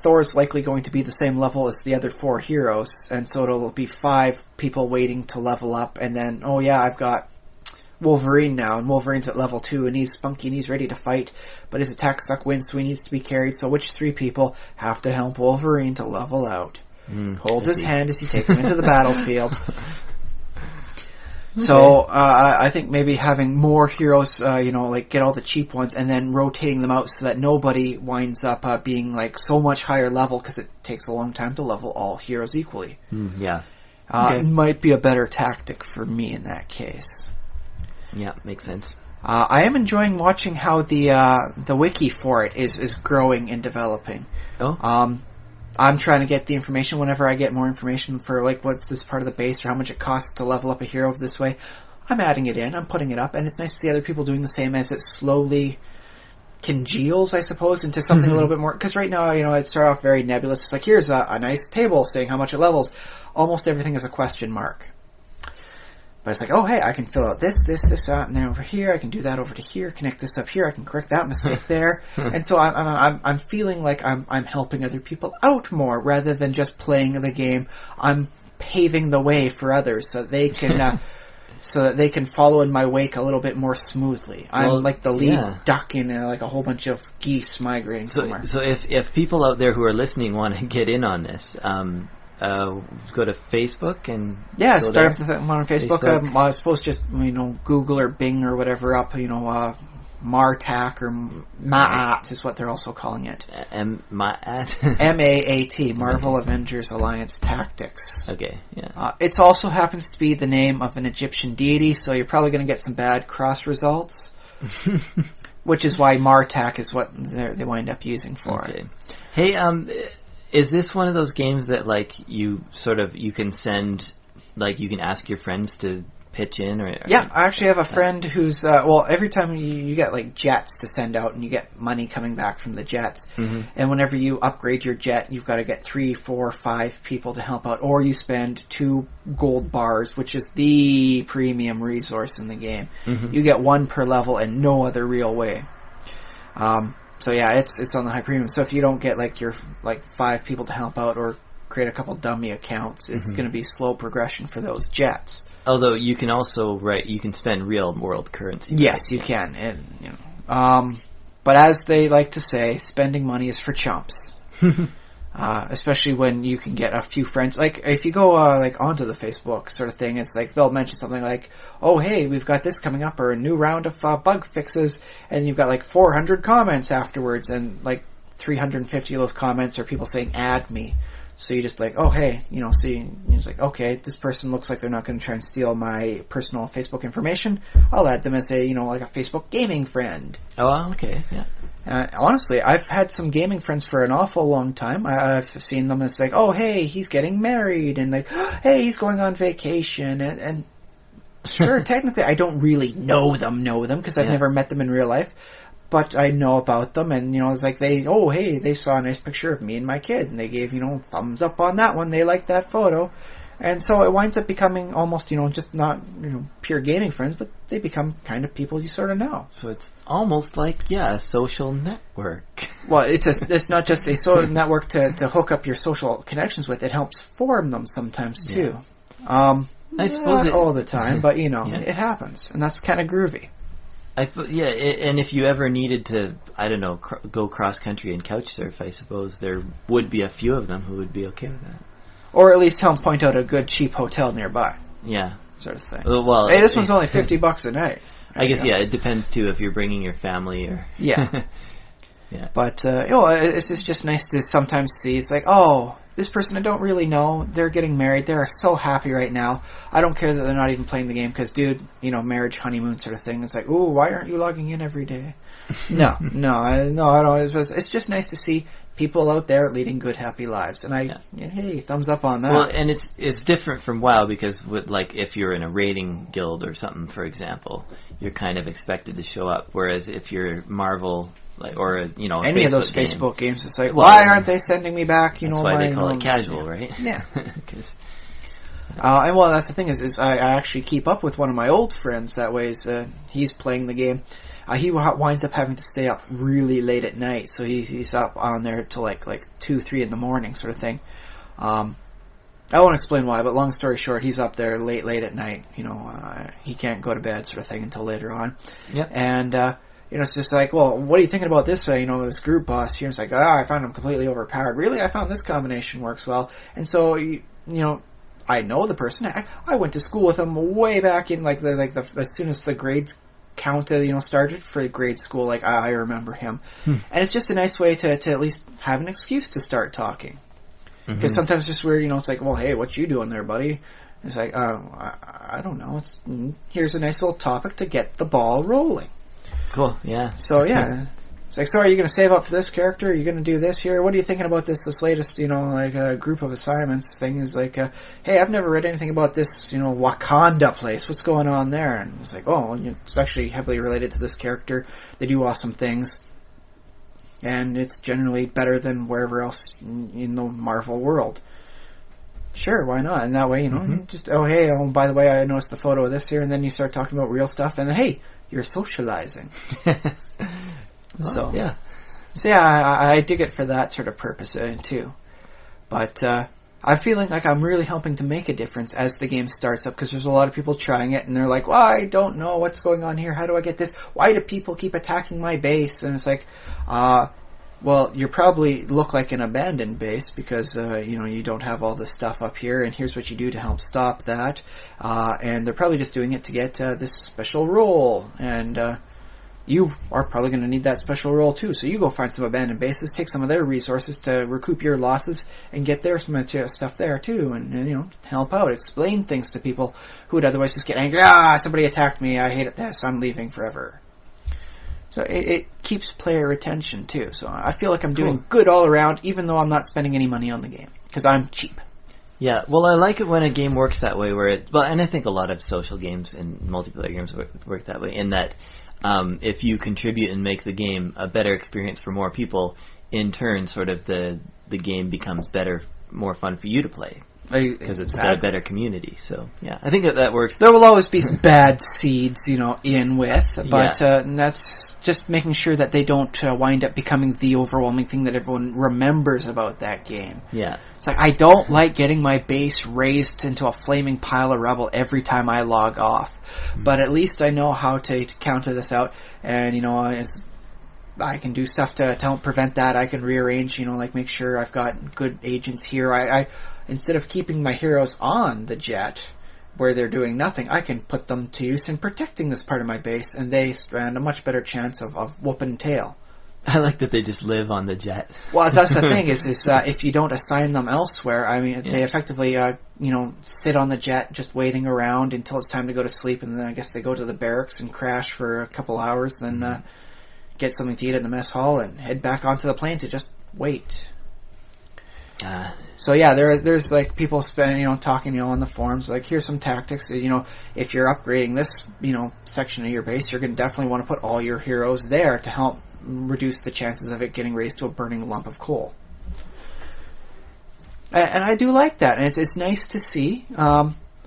Thor's likely going to be the same level as the other 4 heroes, and so it'll be 5 people waiting to level up, and then, I've got Wolverine now, and Wolverine's at level 2, and he's spunky and he's ready to fight, but his attack suck wins, so he needs to be carried. So which 3 people have to help Wolverine to level out? Hold his hand as you take him into the battlefield. So I think maybe having more heroes, like get all the cheap ones and then rotating them out so that nobody winds up being like so much higher level because it takes a long time to level all heroes equally. Yeah. Might be a better tactic for me in that case. Yeah, makes sense. I am enjoying watching how the wiki for it is growing and developing. Oh. I'm trying to get the information whenever I get more information for like what's this part of the base or how much it costs to level up a hero this way. I'm adding it in, I'm putting it up, and it's nice to see other people doing the same as it slowly congeals, I suppose, into something a little bit more. Because right now, it started off very nebulous. It's like, here's a nice table saying how much it levels. Almost everything is a question mark. But it's like, oh, hey, I can fill out this, and then over here, I can do that over to here, connect this up here, I can correct that mistake there. And so I'm feeling like I'm helping other people out more rather than just playing the game. I'm paving the way for others so that they can follow in my wake a little bit more smoothly. I'm like the lead duck in like a whole bunch of geese migrating somewhere. So if people out there who are listening want to get in on this, go to Facebook and start up the one on Facebook. I suppose just Google or Bing or whatever up. Martac or Maat is what they're also calling it. Maat. MAAT, Marvel Avengers Alliance Tactics. Okay, yeah. It also happens to be the name of an Egyptian deity, so you're probably going to get some bad cross results. Which is why Martac is what they wind up using for it. Hey, is this one of those games that like you can send, like you can ask your friends to pitch in? Yeah, I actually have a friend who's, every time you get like jets to send out and you get money coming back from the jets. Mm-hmm. And whenever you upgrade your jet, you've got to get 3, 4, 5 people to help out. Or you spend 2 gold bars, which is the premium resource in the game. Mm-hmm. You get 1 per level and no other real way. So yeah, it's on the high premium. So if you don't get like your 5 people to help out or create a couple dummy accounts, it's going to be slow progression for those jets. Although you can also you can spend real world currency. Yes, you can. And, but as they like to say, spending money is for chumps. Especially when you can get a few friends. Like if you go onto the Facebook sort of thing, it's like they'll mention something like, "Oh, hey, we've got this coming up, or a new round of bug fixes," and you've got like 400 comments afterwards, and like 350 of those comments are people saying, "Add me." So you just like, oh, hey, see, it's like, okay, this person looks like they're not going to try and steal my personal Facebook information. I'll add them as a, like a Facebook gaming friend. Oh, okay, yeah. Honestly, I've had some gaming friends for an awful long time. I've seen them as like, oh, hey, he's getting married, and like, hey, he's going on vacation, and sure, technically I don't really know them, because I've never met them in real life. But I know about them, and, it's like they saw a nice picture of me and my kid, and they gave, thumbs up on that one. They liked that photo. And so it winds up becoming almost, just not, pure gaming friends, but they become kind of people you sort of know. So it's almost like, a social network. Well, it's not just a social network to hook up your social connections with. It helps form them sometimes, too. Yeah. I suppose not all the time, but, it happens. And that's kind of groovy. And if you ever needed to, I don't know, go cross-country and couch surf, I suppose there would be a few of them who would be okay with that. Or at least help point out a good, cheap hotel nearby. Yeah. Sort of thing. Well, hey, this one's only $50 a night. I guess, it depends, too, if you're bringing your family or... Yeah. Yeah. But, it's just nice to sometimes see, it's like, oh, this person I don't really know, they're getting married, they're so happy right now. I don't care that they're not even playing the game, because, dude, marriage, honeymoon sort of thing. It's like, ooh, why aren't you logging in every day? No, I don't. It's just nice to see people out there leading good, happy lives. And hey, thumbs up on that. Well, and it's different from WoW, because if you're in a raiding guild or something, for example, you're kind of expected to show up. Whereas if you're Marvel... or any of those Facebook games, it's like, why aren't they sending me back? That's why they call it casual, right? Yeah. And that's the thing is I actually keep up with one of my old friends that way. He's playing the game. He winds up having to stay up really late at night, so he's up on there till like 2, 3 in the morning, sort of thing. I won't explain why, but long story short, he's up there late at night. He can't go to bed, sort of thing, until later on. Yep. And it's just like, well, what are you thinking about this, this group boss here? It's like, I found him completely overpowered. Really? I found this combination works well. And so, I know the person. I went to school with them way back in as soon as the grade count started for grade school. Like I remember him, and it's just a nice way to at least have an excuse to start talking. Because sometimes it's just weird, it's like, well, hey, what you doing there, buddy? It's like, I don't know. Here's a nice little topic to get the ball rolling. Cool. Yeah. So yeah. It's like, so are you going to save up for this character? Are you going to do this here? What are you thinking about this latest, group of assignments thing? Is like, hey, I've never read anything about this, Wakanda place. What's going on there? And it's like, oh, it's actually heavily related to this character. They do awesome things. And it's generally better than wherever else in the Marvel world. Sure, why not? And that way, just, oh, hey, by the way, I noticed the photo of this here. And then you start talking about real stuff. And then, hey, you're socializing. So yeah, I dig it for that sort of purpose too. But I'm feeling like I'm really helping to make a difference as the game starts up, because there's a lot of people trying it and they're like, well, I don't know what's going on here. How do I get this? Why do people keep attacking my base? And it's like, well, you probably look like an abandoned base because you don't have all this stuff up here, and here's what you do to help stop that. And they're probably just doing it to get this special role, and you are probably going to need that special role too. So you go find some abandoned bases, take some of their resources to recoup your losses, and get their stuff there too, and help out, explain things to people who would otherwise just get angry. Somebody attacked me. I hate this. I'm leaving forever. So it keeps player attention too. So I feel like I'm doing good all around, even though I'm not spending any money on the game because I'm cheap. Yeah, well, I like it when a game works that way, and I think a lot of social games and multiplayer games work that way, in that if you contribute and make the game a better experience for more people, in turn, sort of the game becomes better, more fun for you to play. Because it's a better community. So, yeah, I think that works. There will always be some bad seeds, in with, but that's just making sure that they don't wind up becoming the overwhelming thing that everyone remembers about that game. Yeah. It's like, I don't like getting my base raised into a flaming pile of rubble every time I log off. But at least I know how to counter this out, and, I can do stuff to help prevent that. I can rearrange, make sure I've got good agents here. I instead of keeping my heroes on the jet where they're doing nothing, I can put them to use in protecting this part of my base, and they stand a much better chance of whooping tail. I like that they just live on the jet. Well, that's the thing, is if you don't assign them elsewhere, they effectively, sit on the jet just waiting around until it's time to go to sleep, and then I guess they go to the barracks and crash for a couple hours, then get something to eat in the mess hall, and head back onto the plane to just wait. So yeah, there's like people talking, on the forums, like, here's some tactics. If you're upgrading this, section of your base, you're going to definitely want to put all your heroes there to help reduce the chances of it getting raised to a burning lump of coal. And I do like that, and it's nice to see.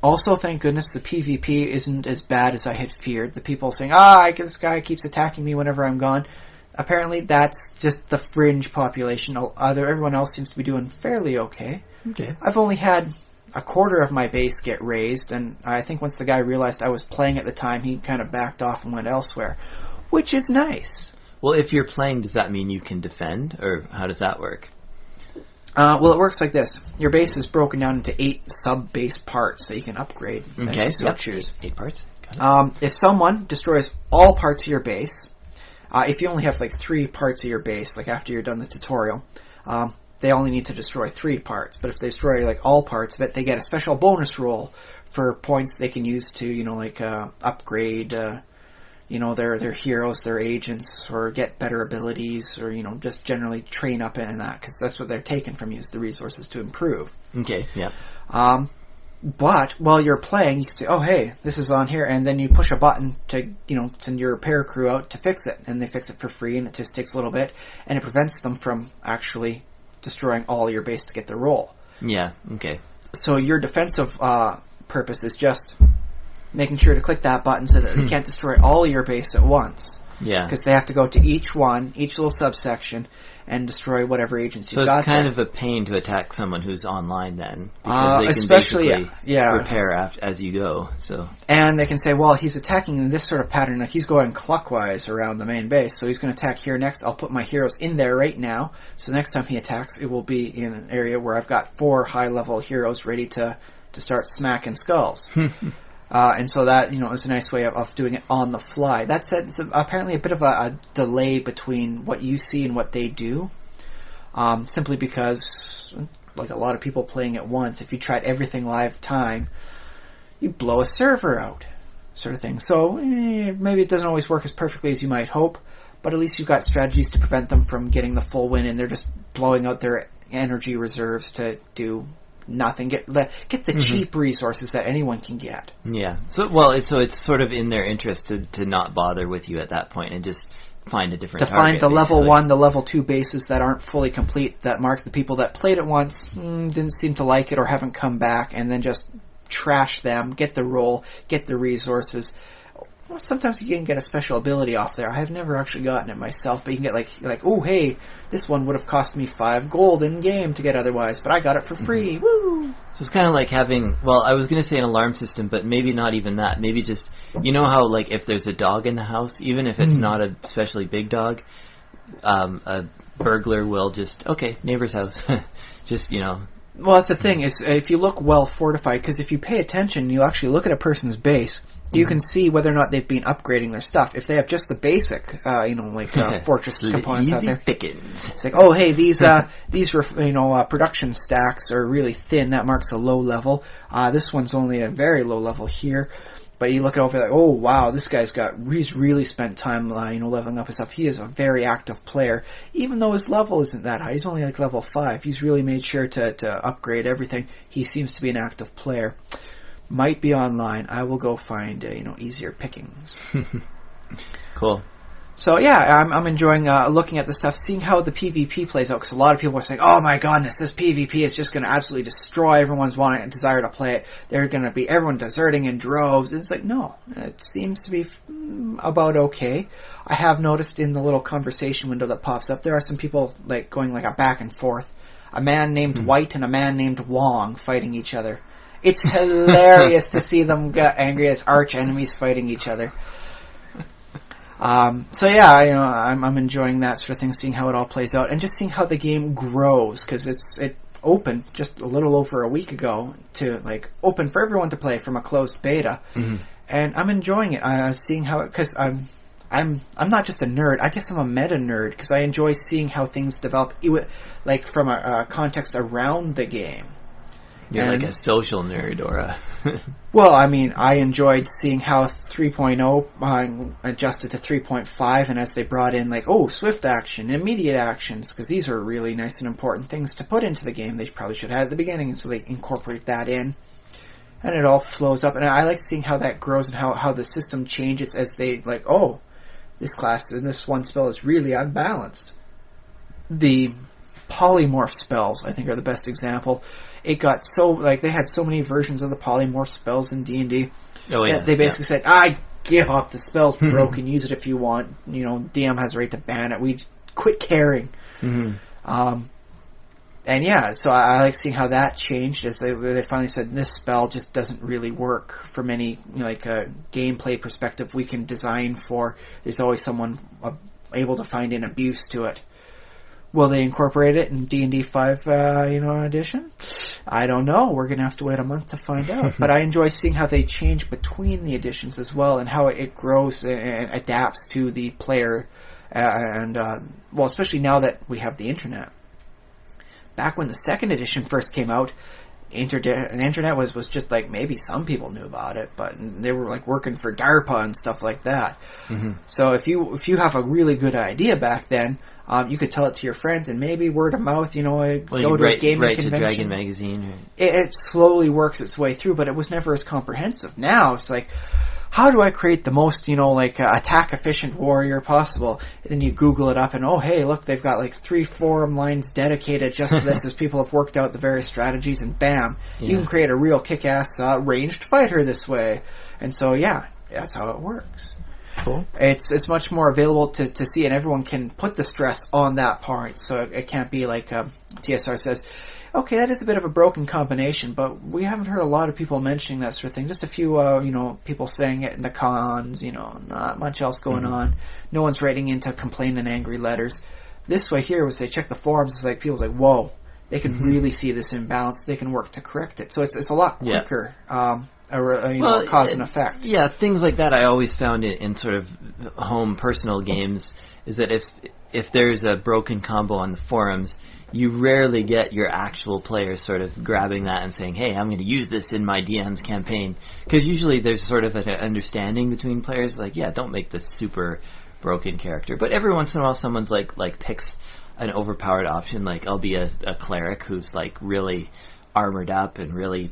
Also, thank goodness the PvP isn't as bad as I had feared. The people saying, this guy keeps attacking me whenever I'm gone. Apparently, that's just the fringe population. Everyone else seems to be doing fairly okay. Okay. I've only had a quarter of my base get raised, and I think once the guy realized I was playing at the time, he kind of backed off and went elsewhere, which is nice. Well, if you're playing, does that mean you can defend, or how does that work? Well, it works like this. Your base is broken down into 8 sub-base parts that you can upgrade. Okay, so choose. 8 parts. Got it. If someone destroys all parts of your base, if you only have 3 parts of your base, after you're done the tutorial, they only need to destroy 3 parts. But if they destroy all parts of it, they get a special bonus roll for points they can use to upgrade their heroes, their agents, or get better abilities, or just generally train up in that, because that's what they're taking from you, is the resources to improve. Okay. Yeah. But while you're playing, you can say, oh, hey, this is on here, and then you push a button to, send your repair crew out to fix it, and they fix it for free, and it just takes a little bit, and it prevents them from actually destroying all your base to get the roll. Yeah, okay. So your defensive purpose is just making sure to click that button so that they can't destroy all your base at once. Yeah. Because they have to go to each little subsection, and destroy whatever agents you've got. So it's kind there. of a pain to attack someone who's online then, because they can especially basically repair as you go. So, and they can say, well, he's attacking in this sort of pattern, he's going clockwise around the main base, so he's going to attack here next. I'll put my heroes in there right now, so next time he attacks, it will be in an area where I've got 4 high-level heroes ready to to start smacking skulls. And so that, is a nice way of doing it on the fly. That said, it's apparently a bit of a delay between what you see and what they do. Simply because, like a lot of people playing at once, if you tried everything live time, you blow a server out, sort of thing. So maybe it doesn't always work as perfectly as you might hope, but at least you've got strategies to prevent them from getting the full win, and they're just blowing out their energy reserves to do nothing. Get the cheap resources that anyone can get. Yeah. So it's sort of in their interest to not bother with you at that point and just find a different target. Find the level 1, the level 2 bases that aren't fully complete, that mark the people that played it once, didn't seem to like it or haven't come back, and then just trash them, get the roll, get the resources. Well, sometimes you can get a special ability off there. I have never actually gotten it myself, but you can get like, oh hey, this one would have cost me 5 gold in game to get otherwise, but I got it for free. Woo! So it's kind of like having, I was going to say an alarm system, but maybe not even that. Maybe just, how like if there's a dog in the house, even if it's not a especially big dog, a burglar will just, okay, neighbor's house. Just, Well, that's the thing, is if you look well fortified, because if you pay attention, you actually look at a person's base, you can see whether or not they've been upgrading their stuff. If they have just the basic, fortress components out there, pickings. It's like, oh hey, these production stacks are really thin. That marks a low level. This one's only a very low level here. But you look it over like, oh wow, this guy's he's really spent time, leveling up his stuff. He is a very active player, even though his level isn't that high. He's only like level 5. He's really made sure to upgrade everything. He seems to be an active player. Might be online. I will go find easier pickings. Cool. So yeah, I'm enjoying looking at the stuff, seeing how the PvP plays out, because a lot of people are saying, oh my goodness, this PvP is just going to absolutely destroy everyone's desire to play it. They're going to be everyone deserting in droves. And it's like, no, it seems to be about okay. I have noticed in the little conversation window that pops up, there are some people like going like a back and forth. A man named White and a man named Wong fighting each other. It's hilarious to see them get angry as arch enemies fighting each other. So yeah, I'm enjoying that sort of thing, seeing how it all plays out, and just seeing how the game grows, because it opened just a little over a week ago to like open for everyone to play from a closed beta, and I'm enjoying it. I'm seeing how it, because I'm not just a nerd. I guess I'm a meta nerd because I enjoy seeing how things develop, like from a context around the game. You're like a social nerd or a... Well, I mean, I enjoyed seeing how 3.0 adjusted to 3.5, and as they brought in, like, swift action, immediate actions, because these are really nice and important things to put into the game. They probably should have had at the beginning, so they incorporate that in. And it all flows up, and I like seeing how that grows and how the system changes as they, like, this class and this one spell is really unbalanced. The polymorph spells, I think, are the best example. It got so, like, they had so many versions of the polymorph spells in D&D. Oh, yeah. They basically said, I give up, the spell's broken, use it if you want. DM has the right to ban it. We quit caring. And yeah, so I like seeing how that changed as they finally said, this spell just doesn't really work from any, a gameplay perspective we can design for. There's always someone able to find an abuse to it. Will they incorporate it in D&D 5, edition? I don't know. We're going to have to wait a month to find out. But I enjoy seeing how they change between the editions as well, and how it grows and adapts to the player. Especially now that we have the internet. Back when the second edition first came out, internet was just like, maybe some people knew about it, but they were like working for DARPA and stuff like that. So if you have a really good idea back then, you could tell it to your friends, and maybe word of mouth, go to a gaming convention. To Dragon Magazine. It slowly works its way through, but it was never as comprehensive. Now it's like, how do I create the most, attack efficient warrior possible? And then you Google it up, and hey, look, they've got like 3 forum lines dedicated just to this as people have worked out the various strategies, and bam, you can create a real kick-ass ranged fighter this way. And so yeah, that's how it works. Cool. It's much more available to see, and everyone can put the stress on that part, so it can't be like TSR says, okay, that is a bit of a broken combination, but we haven't heard a lot of people mentioning that sort of thing. Just a few, people saying it in the cons, not much else going on. No one's writing in to complain in angry letters. This way here, was they check the forums, it's like, people's like, whoa, they can really see this imbalance. They can work to correct it. So it's a lot quicker. Cause and effect. Yeah, things like that I always found in sort of home personal games is that if there's a broken combo on the forums, you rarely get your actual players sort of grabbing that and saying, hey, I'm going to use this in my DM's campaign. Because usually there's sort of an understanding between players, like, yeah, don't make this super broken character. But every once in a while someone's like picks an overpowered option, like I'll be a cleric who's like really armored up and really...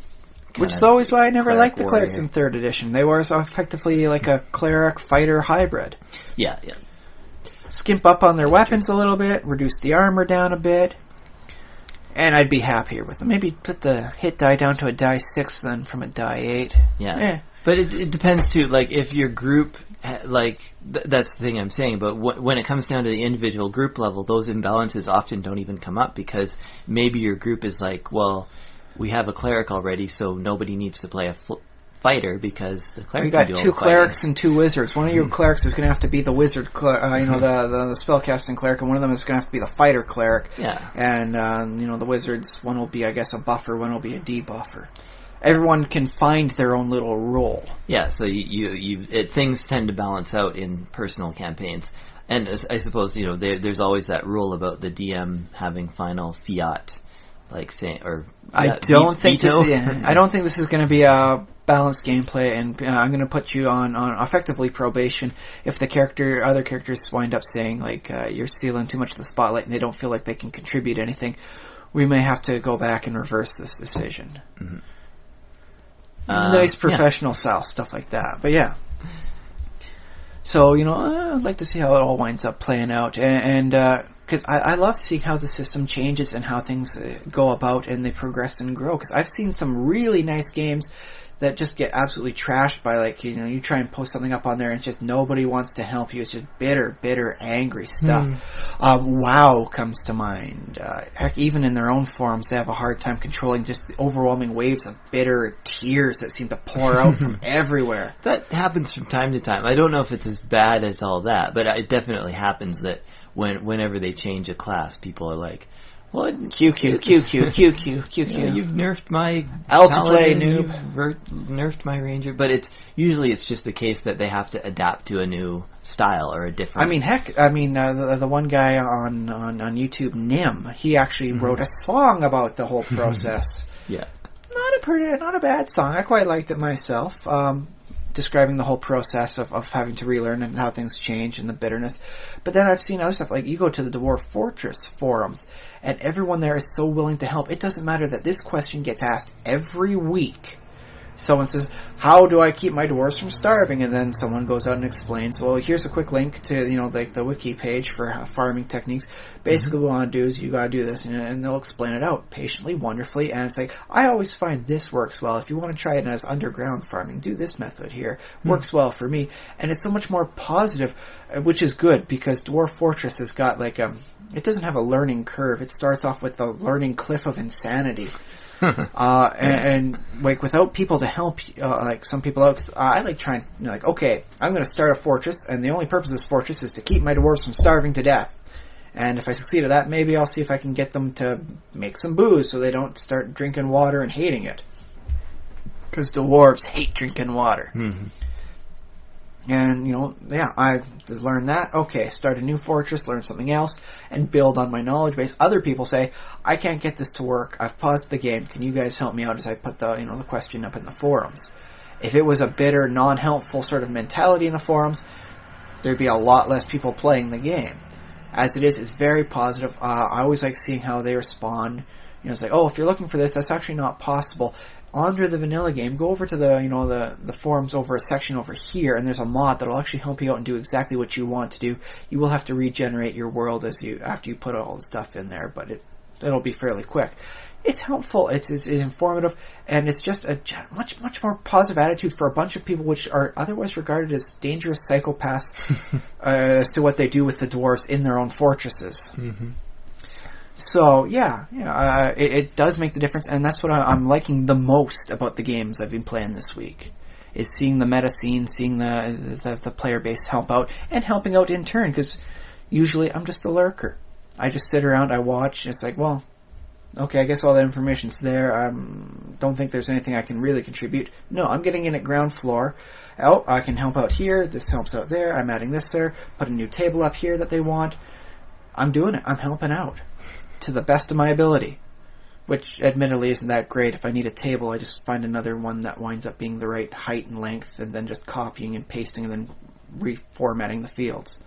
Which is always why I never liked the clerics in 3rd edition. They were so effectively like a cleric-fighter hybrid. Yeah. Skimp up on their weapons a little bit, reduce the armor down a bit, and I'd be happier with them. Maybe put the hit die down to a die 6 then from a die 8. Yeah. But it depends too, like if your group, that's the thing I'm saying, but when it comes down to the individual group level, those imbalances often don't even come up because maybe your group is like, well, we have a cleric already, so nobody needs to play a fighter because the cleric we got can do 2 clerics and 2 wizards. One of your clerics is going to have to be the wizard, the spellcasting cleric, and one of them is going to have to be the fighter cleric. Yeah. And the wizards, one will be, I guess, a buffer, one will be a debuffer. Everyone can find their own little role. Yeah, so things tend to balance out in personal campaigns. And I suppose, there's always that rule about the DM having final fiat, like saying, or I don't think this is going to be a balanced gameplay, and I'm going to put you on effectively probation if the other characters wind up saying like you're stealing too much of the spotlight and they don't feel like they can contribute anything. We may have to go back and reverse this decision. Mm-hmm. Nice professional style stuff like that, but yeah. So I'd like to see how it all winds up playing out, and because I love seeing how the system changes and how things go about and they progress and grow. Because I've seen some really nice games that just get absolutely trashed by you try and post something up on there and it's just nobody wants to help you. It's just bitter, angry stuff. WoW comes to mind. Heck, even in their own forums, they have a hard time controlling just the overwhelming waves of bitter tears that seem to pour out from everywhere. That happens from time to time. I don't know if it's as bad as all that, but it definitely happens that whenever they change a class, people are like, what? QQ. Yeah, you've nerfed my Altiplay noob. You've nerfed my ranger. But it's just the case that they have to adapt to a new style or a different... the one guy on YouTube, Nim, he actually wrote a song about the whole process. Yeah. Not a bad song. I quite liked it myself. Describing the whole process of having to relearn and how things change and the bitterness. But then I've seen other stuff, like you go to the Dwarf Fortress forums, and everyone there is so willing to help. It doesn't matter that this question gets asked every week. Someone says, how do I keep my dwarves from starving? And then someone goes out and explains, well, here's a quick link to, the wiki page for farming techniques. Basically what you want to do is you got to do this, and they'll explain it out patiently, wonderfully. And it's like, I always find this works well. If you want to try it as underground farming, do this method here. Works well for me. And it's so much more positive, which is good, because Dwarf Fortress has got it doesn't have a learning curve. It starts off with the learning cliff of insanity. and without people to help, some people out, 'cause I like trying, okay, I'm going to start a fortress, and the only purpose of this fortress is to keep my dwarves from starving to death. And if I succeed at that, maybe I'll see if I can get them to make some booze so they don't start drinking water and hating it. Because dwarves hate drinking water. Mm-hmm. And, I learned that. Okay, start a new fortress, learn something else, and build on my knowledge base. Other people say, I can't get this to work. I've paused the game. Can you guys help me out as I put the question up in the forums? If it was a bitter, non-helpful sort of mentality in the forums, there'd be a lot less people playing the game. As it is, it's very positive. I always like seeing how they respond. It's like, if you're looking for this, that's actually not possible. Under the vanilla game, go over to the forums over a section over here, and there's a mod that'll actually help you out and do exactly what you want to do. You will have to regenerate your world after you put all the stuff in there, but it'll be fairly quick. It's helpful, it's informative, and it's just a much more positive attitude for a bunch of people which are otherwise regarded as dangerous psychopaths as to what they do with the dwarves in their own fortresses. Mm-hmm. So, it does make the difference, and that's what I'm liking the most about the games I've been playing this week, is seeing the meta scene, seeing the player base help out, and helping out in turn, because usually I'm just a lurker. I just sit around, I watch, and it's like, well, Okay, I guess all that information's there. Don't think there's anything I can really contribute. No, I'm getting in at ground floor. Oh, I can help out here. This helps out there. I'm adding this there. Put a new table up here that they want. I'm doing it. I'm helping out to the best of my ability. Which, admittedly, isn't that great. If I need a table, I just find another one that winds up being the right height and length, and then just copying and pasting and then reformatting the fields.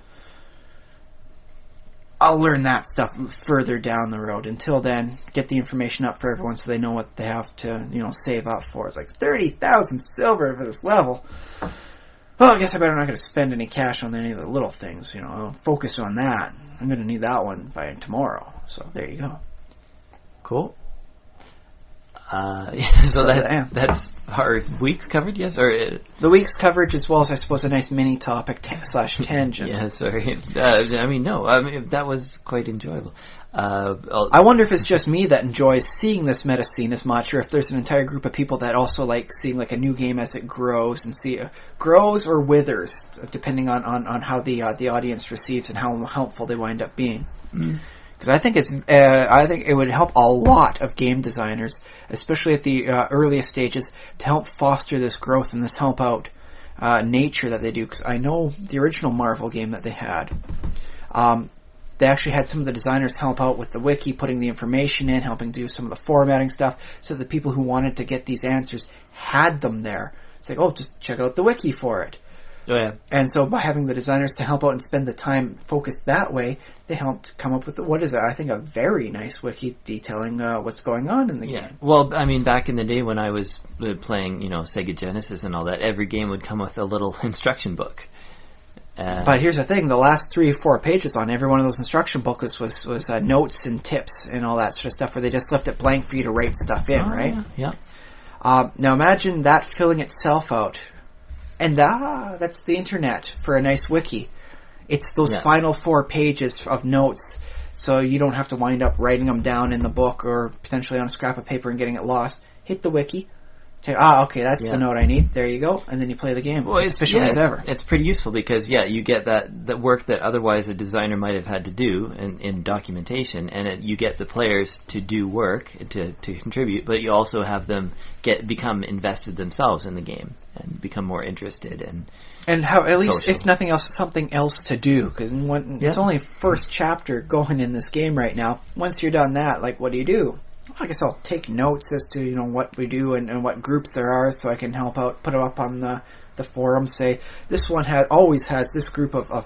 I'll learn that stuff further down the road. Until then, get the information up for everyone so they know what they have to, save up for. It's like 30,000 silver for this level. Well, I guess I better not going to spend any cash on any of the little things. I'll focus on that. I'm going to need that one by tomorrow. So there you go. Cool. So that's our week's covered, yes? Or the week's coverage, as well as, I suppose, a nice mini topic / tangent. Yeah, sorry. That was quite enjoyable. I wonder if it's just me that enjoys seeing this meta scene as much, or if there's an entire group of people that also like seeing like a new game as it grows and grows or withers, depending on how the audience receives and how helpful they wind up being. Because I think it would help a lot of game designers, especially at the earliest stages, to help foster this growth and this help out nature that they do. Because I know the original Marvel game that they had, they actually had some of the designers help out with the wiki, putting the information in, helping do some of the formatting stuff, so the people who wanted to get these answers had them there. It's like, oh, just check out the wiki for it. Oh, yeah. And so by having the designers to help out and spend the time focused that way, they helped come up with, I think, a very nice wiki detailing what's going on in the game. Well, back in the day when I was playing, Sega Genesis and all that, every game would come with a little instruction book. But here's the thing, the last 3 or 4 pages on every one of those instruction booklets was notes and tips and all that sort of stuff, where they just left it blank for you to write stuff in, right? Yeah. Now imagine that filling itself out. And that's the internet for a nice wiki. It's those final 4 pages of notes, so you don't have to wind up writing them down in the book or potentially on a scrap of paper and getting it lost. Hit the wiki. Say, okay, that's the note I need. There you go. And then you play the game. Well, it's efficient as ever. It's pretty useful because, you get that work that otherwise a designer might have had to do in documentation, and you get the players to do work, to contribute, but you also have them become invested themselves in the game and become more interested and have, at least, social. If nothing else, something else to do. Because it's only first chapter going in this game right now. Once you're done that, what do you do? I guess I'll take notes as to what we do and what groups there are, so I can help out, put them up on the forum. Say this one always has this group of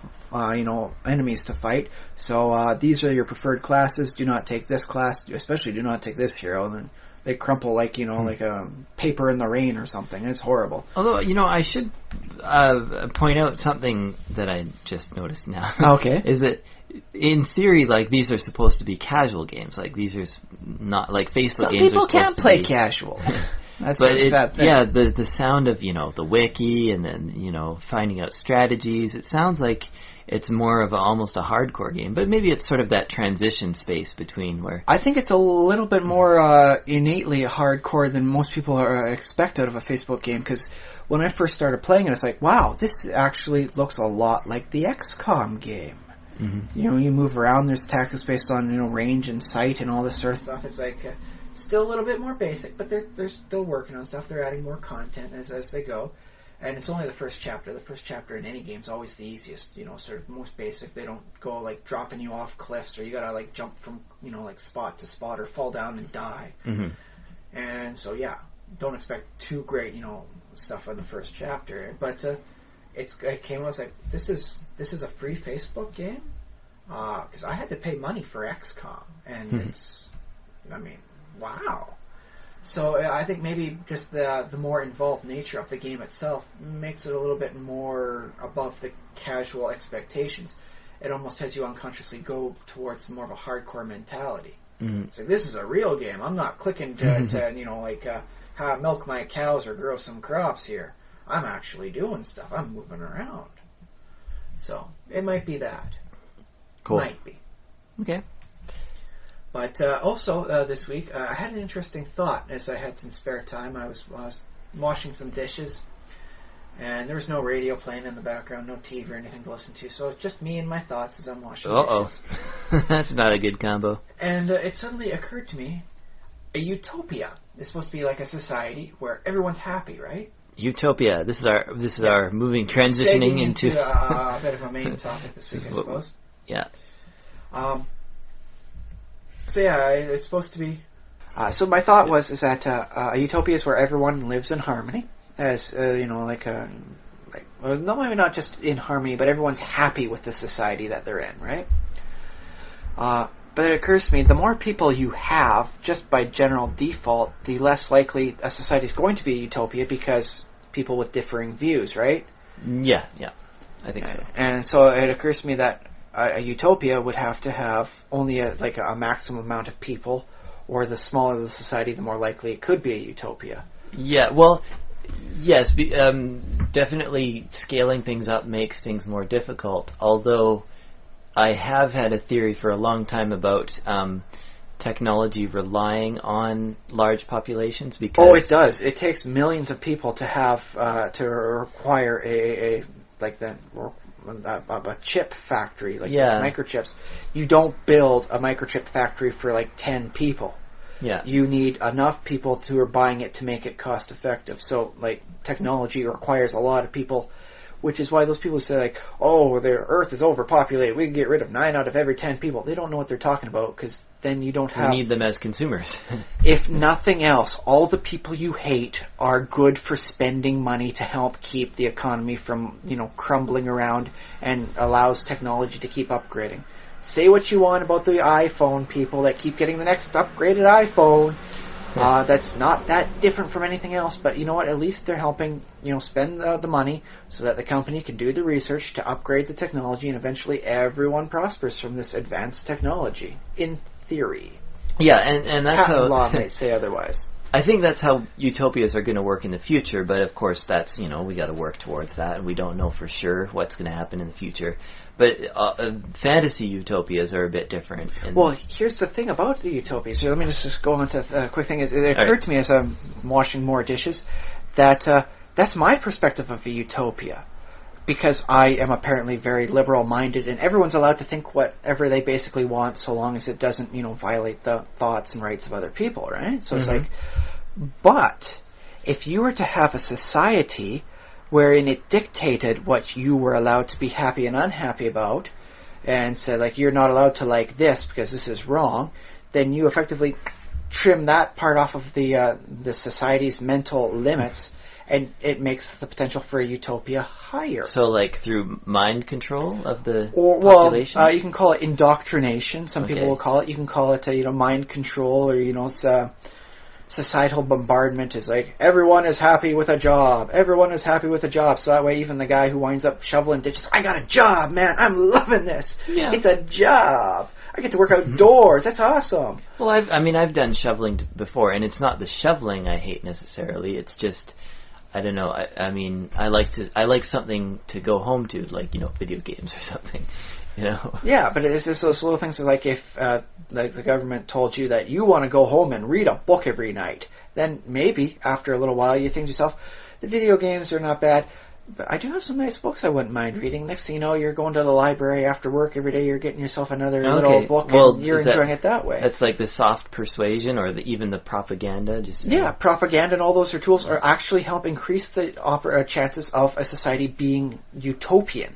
enemies to fight. So these are your preferred classes. Do not take this class, especially do not take this hero. And then they crumple like a paper in the rain or something. It's horrible. Although I should point out something that I just noticed now. Okay, is that in theory, these are supposed to be casual games. These are not Facebook Some games. People can't play casual. But the sound of the wiki and then finding out strategies. It sounds like it's more of almost a hardcore game, but maybe it's sort of that transition space between where. I think it's a little bit more innately hardcore than most people expect out of a Facebook game, because when I first started playing it, it's like, wow, this actually looks a lot like the XCOM game. Mm-hmm. You move around. There's tactics based on range and sight and all this sort of stuff. It's still a little bit more basic, but they're still working on stuff. They're adding more content as they go, and it's only the first chapter. The first chapter in any game is always the easiest. Sort of most basic. They don't go dropping you off cliffs, or you gotta jump from spot to spot, or fall down and die. Mm-hmm. And so don't expect too great stuff on the first chapter, but. It came. I was like, this is a free Facebook game, because I had to pay money for XCOM, and wow. So I think maybe just the more involved nature of the game itself makes it a little bit more above the casual expectations. It almost has you unconsciously go towards more of a hardcore mentality. Mm-hmm. It's like, this is a real game. I'm not clicking to milk my cows or grow some crops here. I'm actually doing stuff. I'm moving around. So, it might be that. Cool. Might be. Okay. But also, this week, I had an interesting thought as I had some spare time. I was washing some dishes, and there was no radio playing in the background, no TV or anything to listen to, so it's just me and my thoughts as I'm washing dishes. That's not a good combo. And it suddenly occurred to me, a utopia is supposed to be like a society where everyone's happy, right? Utopia. This is our moving transitioning into a bit of a main topic this week, I suppose. Yeah. So yeah, it's supposed to be. So my thought is that a utopia is where everyone lives in harmony, as well, maybe not just in harmony, but everyone's happy with the society that they're in, right? But it occurs to me, the more people you have, just by general default, the less likely a society is going to be a utopia, because people with differing views, right? Yeah, I think so. And so it occurs to me that a utopia would have to have only a maximum amount of people, or the smaller the society, the more likely it could be a utopia. Yeah, well, yes, definitely scaling things up makes things more difficult, although I have had a theory for a long time about technology relying on large populations, because... Oh, it does. It takes millions of people to have to require a chip factory, like microchips. You don't build a microchip factory for like 10 people. Yeah. You need enough people who are buying it to make it cost effective. So like technology requires a lot of people, which is why those people say like, oh, the Earth is overpopulated, we can get rid of 9 out of every 10 people. They don't know what they're talking about, because then you don't have... You need them as consumers. If nothing else, all the people you hate are good for spending money to help keep the economy from, crumbling around, and allows technology to keep upgrading. Say what you want about the iPhone people that keep getting the next upgraded iPhone. That's not that different from anything else, but you know what? At least they're helping, spend the money so that the company can do the research to upgrade the technology, and eventually everyone prospers from this advanced technology, in theory. Yeah, and that's how law might say otherwise. I think that's how utopias are going to work in the future, but of course that's, we got to work towards that, and we don't know for sure what's going to happen in the future. But fantasy utopias are a bit different. Well, here's the thing about the utopias. Let me just go on to a quick thing. It occurred to me as I'm washing more dishes that that's my perspective of a utopia, because I am apparently very liberal-minded, and everyone's allowed to think whatever they basically want, so long as it doesn't, violate the thoughts and rights of other people, right? So it's like, but if you were to have a society wherein it dictated what you were allowed to be happy and unhappy about, and said, like, you're not allowed to like this because this is wrong, then you effectively trim that part off of the society's mental limits, and it makes the potential for a utopia higher. So, like, through mind control of the population? Well, you can call it indoctrination. Some people will call it. You can call it, mind control, or, it's societal bombardment. Is like, everyone is happy with a job. Everyone is happy with a job. So that way, even the guy who winds up shoveling ditches, I got a job, man. I'm loving this. Yeah. It's a job. I get to work outdoors. That's awesome. Well, I've done shoveling before, and it's not the shoveling I hate necessarily. It's just, I don't know. I like something to go home to, like, video games or something. Yeah, but it's just those little things like if the government told you that you want to go home and read a book every night, then maybe after a little while you think to yourself, the video games are not bad, but I do have some nice books I wouldn't mind reading. Next thing you know, you're going to the library after work every day, you're getting yourself another little book, and you're enjoying it that way. That's like the soft persuasion, or even the propaganda. Propaganda and all those tools are actually help increase the chances of a society being utopian.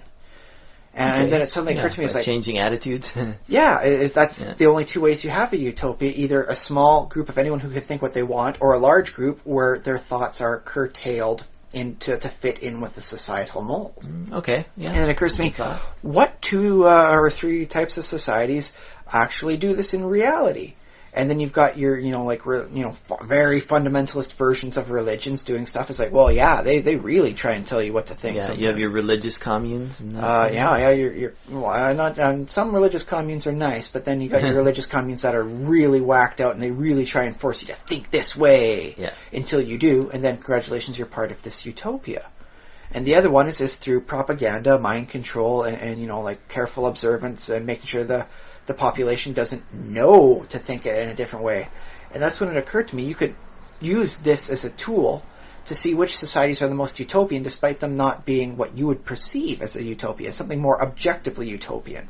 And then it suddenly occurred to me, it's like changing attitudes. That's the only two ways you have a utopia: either a small group of anyone who can think what they want, or a large group where their thoughts are curtailed to fit in with the societal mold. Okay, yeah. And it occurs to me, what 2 or 3 types of societies actually do this in reality? And then you've got your, very fundamentalist versions of religions doing stuff. It's like, well, they really try and tell you what to think. Yeah, you have your religious communes. And some religious communes are nice, but then you got your religious communes that are really whacked out, and they really try and force you to think this way until you do, and then congratulations, you're part of this utopia. And the other one is through propaganda, mind control, and careful observance, and making sure the population doesn't know to think in a different way. And that's when it occurred to me, you could use this as a tool to see which societies are the most utopian, despite them not being what you would perceive as a utopia, something more objectively utopian.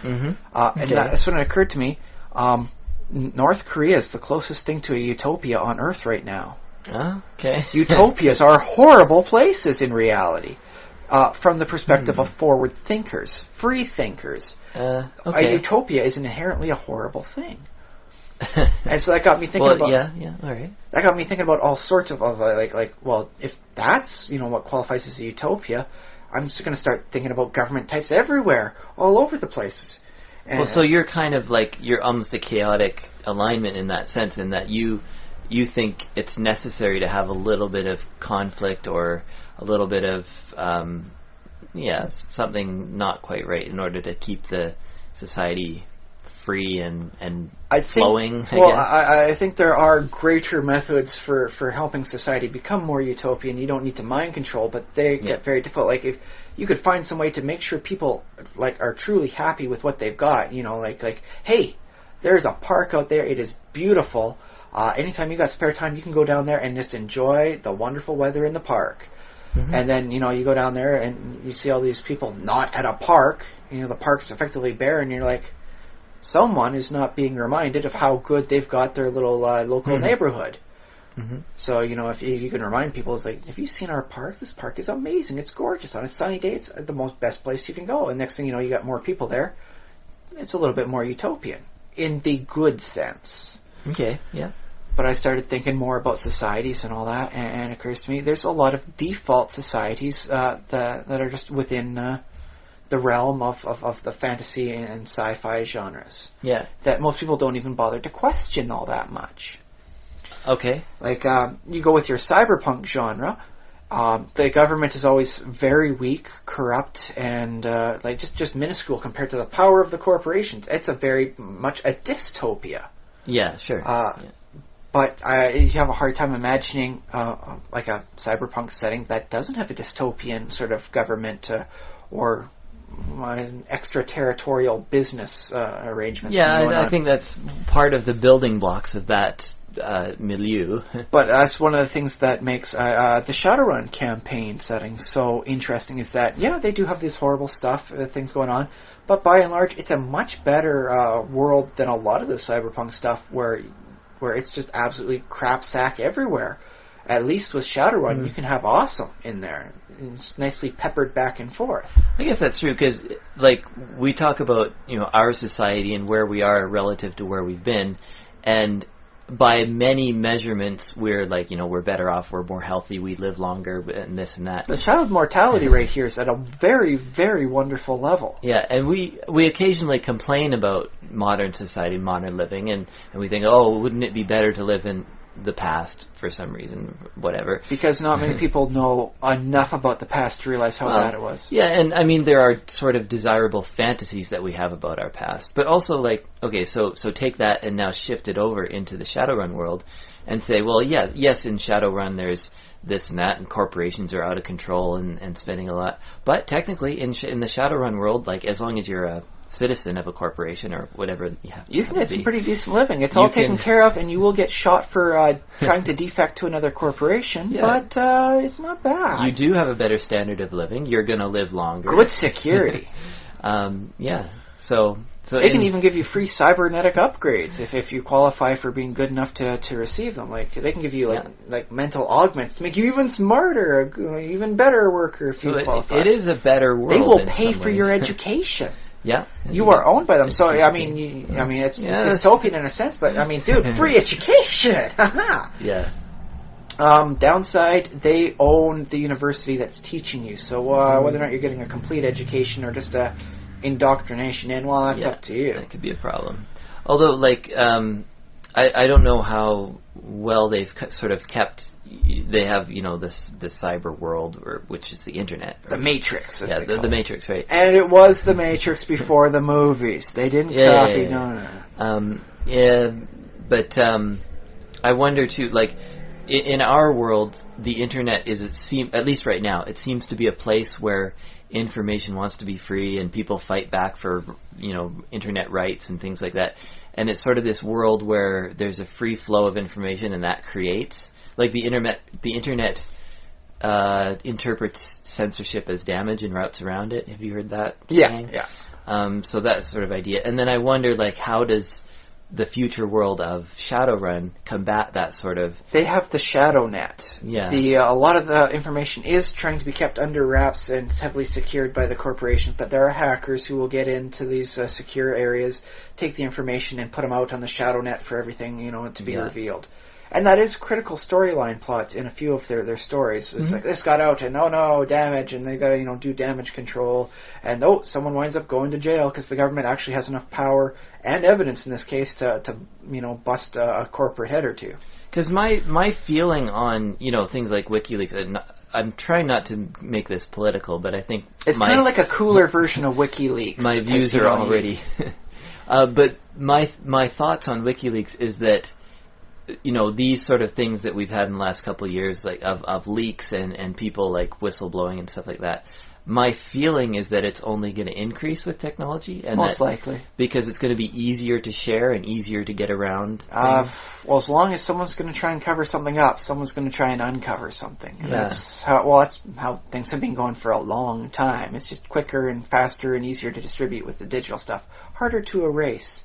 And that's when it occurred to me, North Korea is the closest thing to a utopia on Earth right now. Okay. Utopias are horrible places in reality, from the perspective of forward thinkers, free thinkers. Okay. A utopia is inherently a horrible thing. And so that got me thinking about... Yeah, all right. That got me thinking about all sorts of well, if that's, what qualifies as a utopia, I'm just going to start thinking about government types everywhere, all over the places. And so you're kind of you're almost a chaotic alignment in that sense, in that you think it's necessary to have a little bit of conflict or a little bit of, something not quite right in order to keep the society free and flowing, I guess? I think there are greater methods for helping society become more utopian. You don't need to mind control, but they get very difficult. Like, if you could find some way to make sure people are truly happy with what they've got, hey, there's a park out there, it is beautiful. Anytime you got spare time, you can go down there and just enjoy the wonderful weather in the park. Mm-hmm. And then, you go down there and you see all these people not at a park. The park's effectively bare, and you're like, someone is not being reminded of how good they've got their little local neighborhood. Mm-hmm. So, if you can remind people, it's like, have you seen our park? This park is amazing. It's gorgeous. On a sunny day, it's the best place you can go. And next thing you know, you got more people there. It's a little bit more utopian, in the good sense. Okay, yeah. But I started thinking more about societies and all that, and it occurs to me there's a lot of default societies that are just within the realm of the fantasy and sci-fi genres. Yeah. That most people don't even bother to question all that much. Okay. Like, you go with your cyberpunk genre, the government is always very weak, corrupt, and just minuscule compared to the power of the corporations. It's a very much a dystopia. Yeah, sure. But you have a hard time imagining like a cyberpunk setting that doesn't have a dystopian sort of government or an extraterritorial business arrangement. Yeah, I think that's part of the building blocks of that milieu. But that's one of the things that makes the Shadowrun campaign setting so interesting, is that, they do have this horrible stuff, things going on, but by and large, it's a much better world than a lot of the cyberpunk stuff where it's just absolutely crap sack everywhere. At least with Shadowrun, you can have awesome in there. It's nicely peppered back and forth. I guess that's true, because we talk about our society and where we are relative to where we've been, and by many measurements, we're we're better off, we're more healthy, we live longer, and this and that. The child mortality rate here is at a very, very wonderful level. Yeah, and we occasionally complain about modern society, modern living, and we think, wouldn't it be better to live in the past for some reason, whatever. Because not many people know enough about the past to realize how bad it was. Yeah, and I mean, there are sort of desirable fantasies that we have about our past. But also, so take that and now shift it over into the Shadowrun world and say, well, yes, in Shadowrun there's this and that, and corporations are out of control and spending a lot. But technically, in the Shadowrun world, as long as you're a citizen of a corporation or whatever you can get some pretty decent living. It's all taken care of, and you will get shot for trying to defect to another corporation, but it's not bad. You do have a better standard of living. You're going to live longer. Good security. So they can even give you free cybernetic upgrades if you qualify for being good enough to receive them. They can give you mental augments to make you even smarter, even better worker if you qualify. It is a better world. They will pay for your education. Yeah, you are owned by them. So it's dystopian in a sense, but dude, free education. Yeah. Downside, they own the university that's teaching you. So whether or not you're getting a complete education or just a indoctrination in, that's up to you. That could be a problem. Although, I don't know how well they've sort of kept. They have, this cyber world, which is the internet. The Matrix. The Matrix, right? And it was the Matrix before the movies. They didn't copy. No. But I wonder too. In our world, the internet at least right now, it seems to be a place where information wants to be free, and people fight back for internet rights and things like that. And it's sort of this world where there's a free flow of information, and that creates. The internet interprets censorship as damage and routes around it. Have you heard that saying? Yeah. So that sort of idea. And then I wonder, how does the future world of Shadowrun combat that sort of... They have the shadow net. Yeah. A lot of the information is trying to be kept under wraps and heavily secured by the corporations, but there are hackers who will get into these secure areas, take the information, and put them out on the shadow net for everything, to be revealed. And that is critical storyline plots in a few of their stories. It's like, this got out, and oh no, damage, and they got to, do damage control, and someone winds up going to jail because the government actually has enough power and evidence in this case to bust a corporate head or two. Because my feeling on, things like WikiLeaks, and I'm trying not to make this political, but I think... It's kind of like a cooler version of WikiLeaks. My views are already... but my thoughts on WikiLeaks is that these sort of things that we've had in the last couple of years, like of leaks and people like whistleblowing and stuff like that, my feeling is that it's only going to increase with technology. And most likely. Because it's going to be easier to share and easier to get around. Well, as long as someone's going to try and cover something up, someone's going to try and uncover something. And yeah. That's how things have been going for a long time. It's just quicker and faster and easier to distribute with the digital stuff. Harder to erase.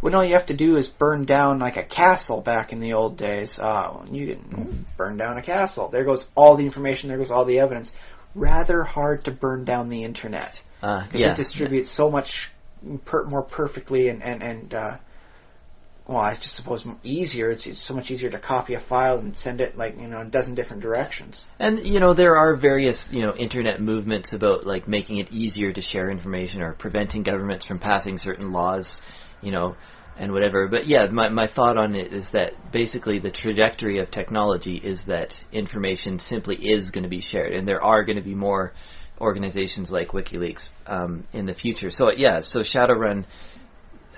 When all you have to do is burn down like a castle back in the old days. You can burn down a castle. There goes all the information. There goes all the evidence. Rather hard to burn down the internet. Because it distributes so much more perfectly and I just suppose easier. It's so much easier to copy a file and send it in a dozen different directions. And there are various internet movements about like making it easier to share information or preventing governments from passing certain laws, and whatever. But yeah, my thought on it is that basically the trajectory of technology is that information simply is going to be shared, and there are going to be more organizations like WikiLeaks in the future. So so Shadowrun,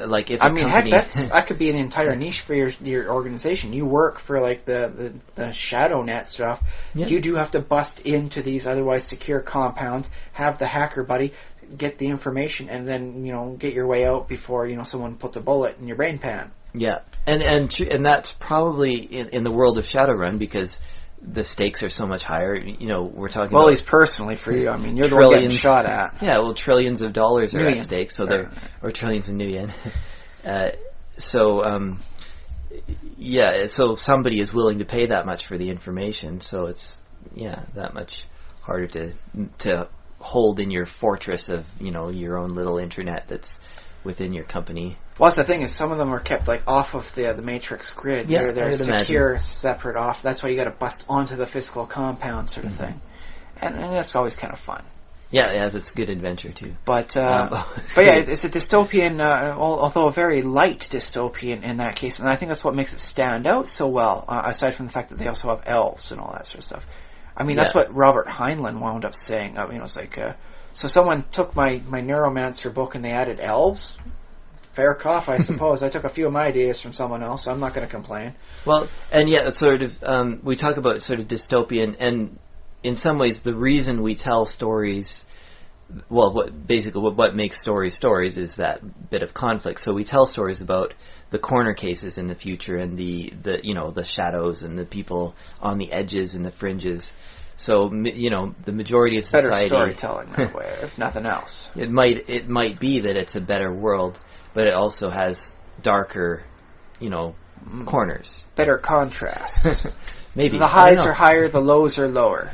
like if company... that could be an entire niche for your organization. You work for like the ShadowNet stuff. Yeah. You do have to bust into these otherwise secure compounds, have the hacker buddy, get the information, and then get your way out before someone puts a bullet in your brain pan. Yeah, and that's probably in the world of Shadowrun because the stakes are so much higher. We're talking. Well, at least personally for you. I mean, you're the one getting shot at. Yeah, well, trillions of dollars are at stake, so or trillions of new yen. So somebody is willing to pay that much for the information. So it's that much harder to hold in your fortress of your own little internet that's within your company. Well, that's the thing is some of them are kept like off of the matrix grid. Yeah, they're secure, separate off. That's why you got to bust onto the physical compound sort of thing, and that's always kind of fun. Yeah, that's a good adventure too. But it's a dystopian, although a very light dystopian in that case, and I think that's what makes it stand out so well. Aside from the fact that they also have elves and all that sort of stuff. I mean, that's what Robert Heinlein wound up saying. It's like, so someone took my Neuromancer book and they added elves. Fair cough, I suppose. I took a few of my ideas from someone else, so I'm not going to complain. Well, and it's sort of, we talk about sort of dystopian, and in some ways the reason we tell stories, well, what makes stories is that bit of conflict. So we tell stories about the corner cases in the future and the shadows and the people on the edges and the fringes. So the majority of society, better storytelling that way, if nothing else. It might be that it's a better world, but it also has darker, corners. Better contrasts. Maybe the highs are higher, the lows are lower.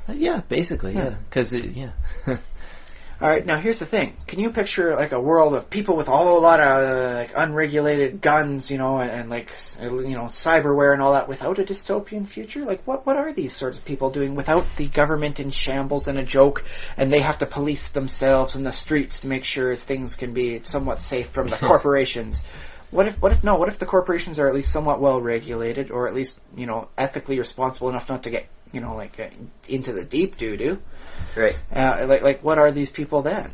Yeah, basically, yeah. Because All right, now here's the thing. Can you picture like a world of people with a whole lot of like unregulated guns, and like cyberware and all that without a dystopian future? Like what are these sorts of people doing without the government in shambles and a joke, and they have to police themselves in the streets to make sure things can be somewhat safe from the corporations? What if the corporations are at least somewhat well regulated, or at least ethically responsible enough not to get into the deep doo-doo? Right. Like what are these people then?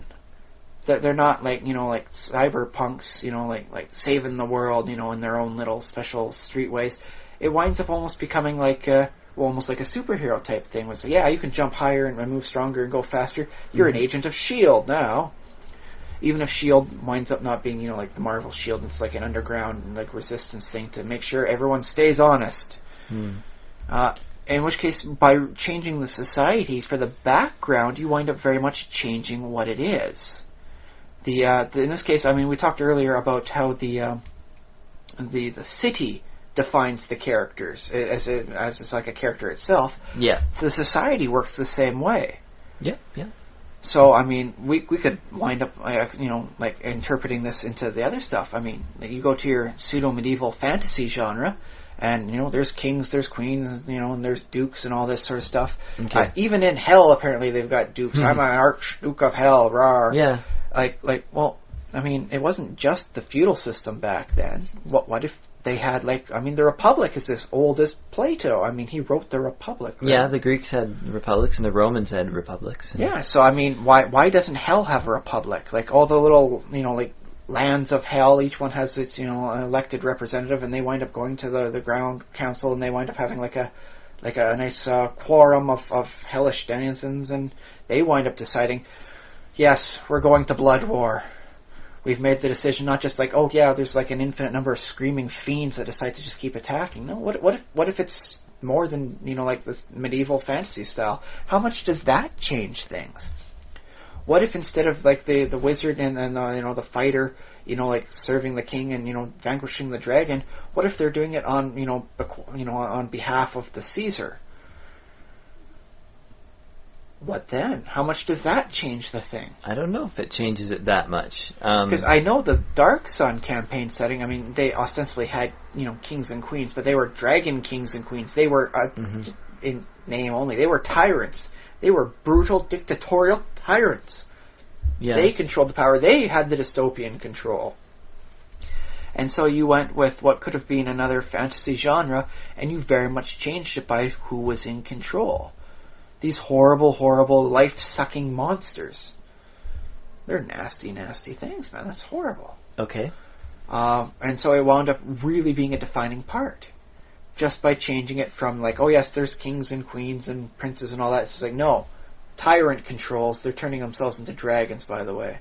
They're not like like cyberpunks, like saving the world, in their own little special street ways. It winds up almost becoming like almost like a superhero type thing. Where it's like, you can jump higher and move stronger and go faster. You're an agent of S.H.I.E.L.D. now. Even if S.H.I.E.L.D. winds up not being like the Marvel S.H.I.E.L.D., it's like an underground like resistance thing to make sure everyone stays honest. In which case, by changing the society for the background, you wind up very much changing what it is. In this case, I mean, we talked earlier about how the the city defines the characters as it's like a character itself. Yeah. The society works the same way. Yeah. Yeah. So, I mean, we could wind up, like interpreting this into the other stuff. I mean, you go to your pseudo-medieval fantasy genre, and, there's kings, there's queens, and there's dukes and all this sort of stuff. Okay. Even in hell, apparently, they've got dukes. I'm an archduke of hell, rawr. Yeah. Well, I mean, it wasn't just the feudal system back then. What if they had, the Republic is as old as Plato. I mean, he wrote the Republic. Right? Yeah, the Greeks had republics and the Romans had republics. Yeah, so, I mean, why doesn't hell have a republic? Like, all the little, lands of hell, each one has its, an elected representative, and they wind up going to the ground council, and they wind up having, a nice quorum of hellish denizens, and they wind up deciding, yes, we're going to blood war. We've made the decision, not just there's an infinite number of screaming fiends that decide to just keep attacking. No, what if it's more than, this medieval fantasy style? How much does that change things? What if instead of the wizard and the fighter, serving the king and vanquishing the dragon, what if they're doing it on on behalf of the Caesar? What then? How much does that change the thing? I don't know if it changes it that much. Because I know the Dark Sun campaign setting, I mean, they ostensibly had, kings and queens, but they were dragon kings and queens. They were, in name only, they were tyrants. They were brutal, dictatorial tyrants. Yeah. They controlled the power. They had the dystopian control. And so you went with what could have been another fantasy genre, and you very much changed it by who was in control. These horrible, horrible, life-sucking monsters. They're nasty, nasty things, man. That's horrible. Okay. And so it wound up really being a defining part. Just by changing it from there's kings and queens and princes and all that. It's no. Tyrant controls. They're turning themselves into dragons, by the way.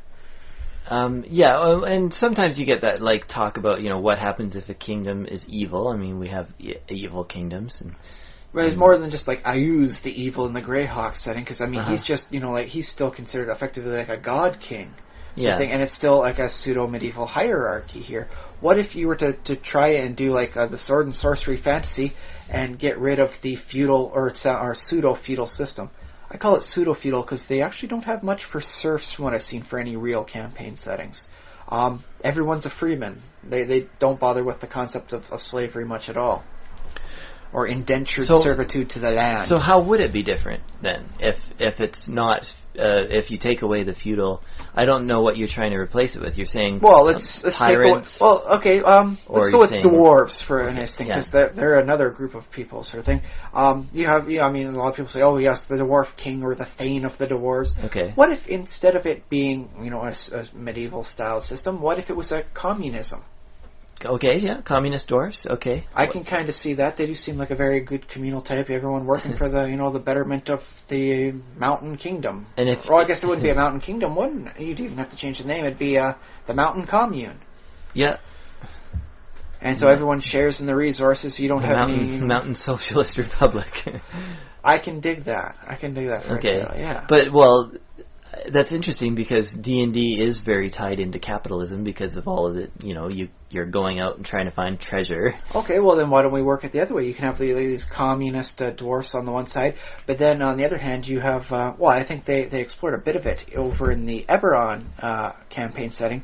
And sometimes you get that, talk about, what happens if a kingdom is evil. I mean, we have evil kingdoms, and... But it's more than just I use the evil in the Greyhawk setting, because I mean he's just he's still considered effectively a god king, and it's still a pseudo medieval hierarchy here. What if you were to try and do the sword and sorcery fantasy and get rid of the feudal or pseudo feudal system? I call it pseudo feudal because they actually don't have much for serfs from what I've seen for any real campaign settings. Everyone's a freeman. They don't bother with the concept of slavery much at all. Or indentured servitude to the land. So how would it be different then? If it's not, if you take away the feudal, I don't know what you're trying to replace it with. You're saying let's tyrants. Take away, okay. Let's go with dwarves for a nice thing, because they're another group of people, sort of thing. You have, I mean, a lot of people say, oh yes, the dwarf king or the thane of the dwarves. Okay. What if instead of it being, a medieval style system, what if it was a communism? Okay, yeah, communist dwarves. Okay, I can kind of see that. They do seem like a very good communal type. Everyone working for the, the betterment of the Mountain Kingdom. And I guess it wouldn't be a Mountain Kingdom, wouldn't it? You'd even have to change the name. It'd be the Mountain Commune. Yeah. And so everyone shares in the resources. You don't have any Mountain Socialist Republic. I can dig that. Okay. Yeah. But that's interesting because D&D is very tied into capitalism because of all of it. You're going out and trying to find treasure. Okay, well then why don't we work it the other way? You can have these communist dwarfs on the one side, but then on the other hand you have, I think they explored a bit of it over in the Eberron campaign setting.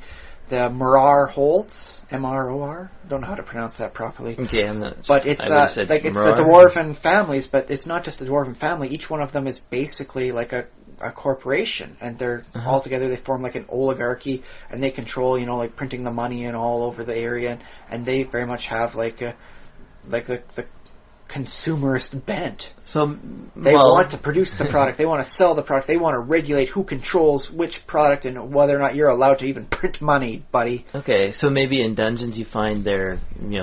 The Morar Holds, M-R-O-R. Don't know how to pronounce that properly. Okay, I'm not. But it's it's the dwarven families, but it's not just a dwarven family. Each one of them is basically a corporation, and they're all together. They form an oligarchy, and they control, printing the money and all over the area, and they very much have the consumerist bent. So they want to produce the product, they want to sell the product, they want to regulate who controls which product and whether or not you're allowed to even print money, buddy. Okay, so maybe in dungeons you find their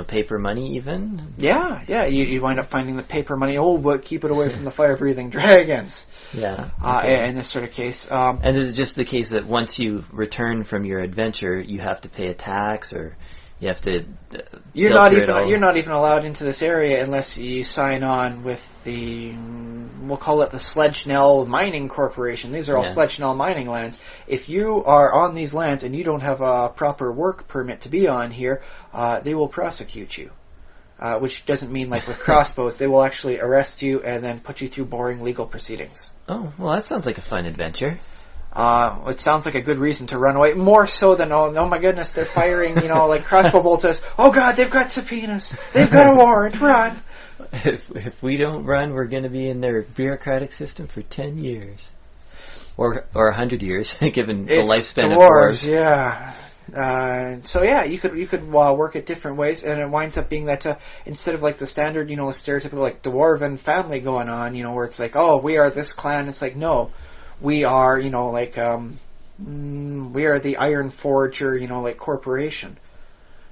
paper money even? Yeah, you wind up finding the paper money. Oh, but keep it away from the fire-breathing dragons. Yeah. Okay. In this sort of case. And is it just the case that once you return from your adventure, you have to pay a tax, or You have to. You're not even allowed into this area unless you sign on with the, we'll call it the Sledgenell Mining Corporation. These are all Sledgenell mining lands. If you are on these lands and you don't have a proper work permit to be on here, they will prosecute you. Which doesn't mean like with crossbows. They will actually arrest you and then put you through boring legal proceedings. Oh, well, that sounds like a fun adventure. It sounds like a good reason to run away. More so than, oh my goodness, they're firing, like crossbow bolts at us. Oh God, they've got subpoenas. They've got a warrant. Run. If we don't run, we're going to be in their bureaucratic system for 10 years. Or 100 years, given the lifespan of dwarves. Yeah. So yeah, you could work it different ways, and it winds up being that instead of like the standard, stereotypical like dwarven family going on, where it's like, oh, we are this clan. It's like, no, we are, we are the Iron Forger, like corporation,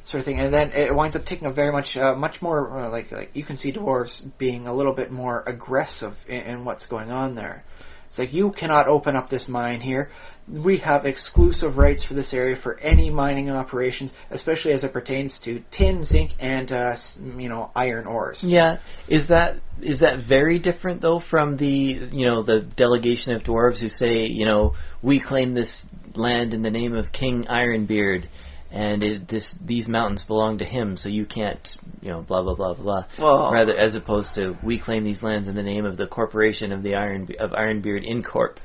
sort of thing. And then it winds up taking a very much more like you can see dwarves being a little bit more aggressive in what's going on there. It's like, you cannot open up this mine here. We have exclusive rights for this area for any mining operations, especially as it pertains to tin, zinc, and iron ores. Yeah, is that very different though from the delegation of dwarves who say we claim this land in the name of King Ironbeard, and these mountains belong to him, so you can't blah blah blah blah. Well, rather, as opposed to we claim these lands in the name of the corporation of Ironbeard Incorp.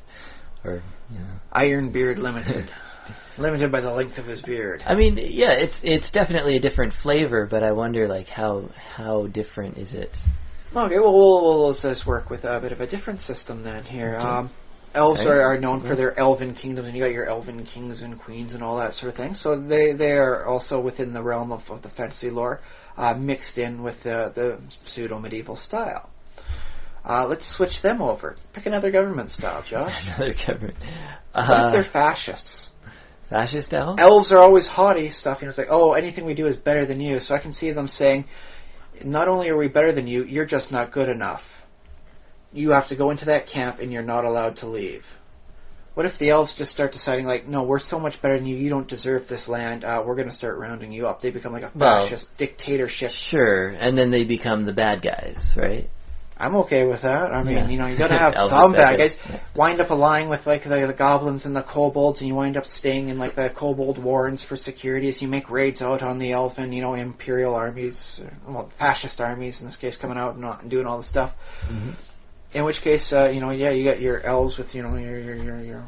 Or Ironbeard Limited. Limited by the length of his beard. I mean, yeah, it's definitely a different flavor, but I wonder, like, how different is it? Okay, well, let's work with a bit of a different system then here. Okay. Elves are known for their elven kingdoms, and you got your elven kings and queens and all that sort of thing. So they are also within the realm of the fantasy lore, mixed in with the pseudo-medieval style. Let's switch them over. Pick another government style, Josh. Another government. What if they're fascists? Fascist elves? Elves are always haughty stuff. It's like, oh, anything we do is better than you. So I can see them saying, not only are we better than you, you're just not good enough. You have to go into that camp and you're not allowed to leave. What if the elves just start deciding, like, no, we're so much better than you, you don't deserve this land, we're going to start rounding you up. They become like a fascist dictatorship. Sure, and then they become the bad guys, right? I'm okay with that. I mean, you got to have some bad guys. Wind up allying with like the goblins and the kobolds, and you wind up staying in like the kobold warrens for security as you make raids out on the elven, imperial armies, fascist armies in this case, coming out and doing all the stuff. Mm-hmm. In which case, you got your elves with your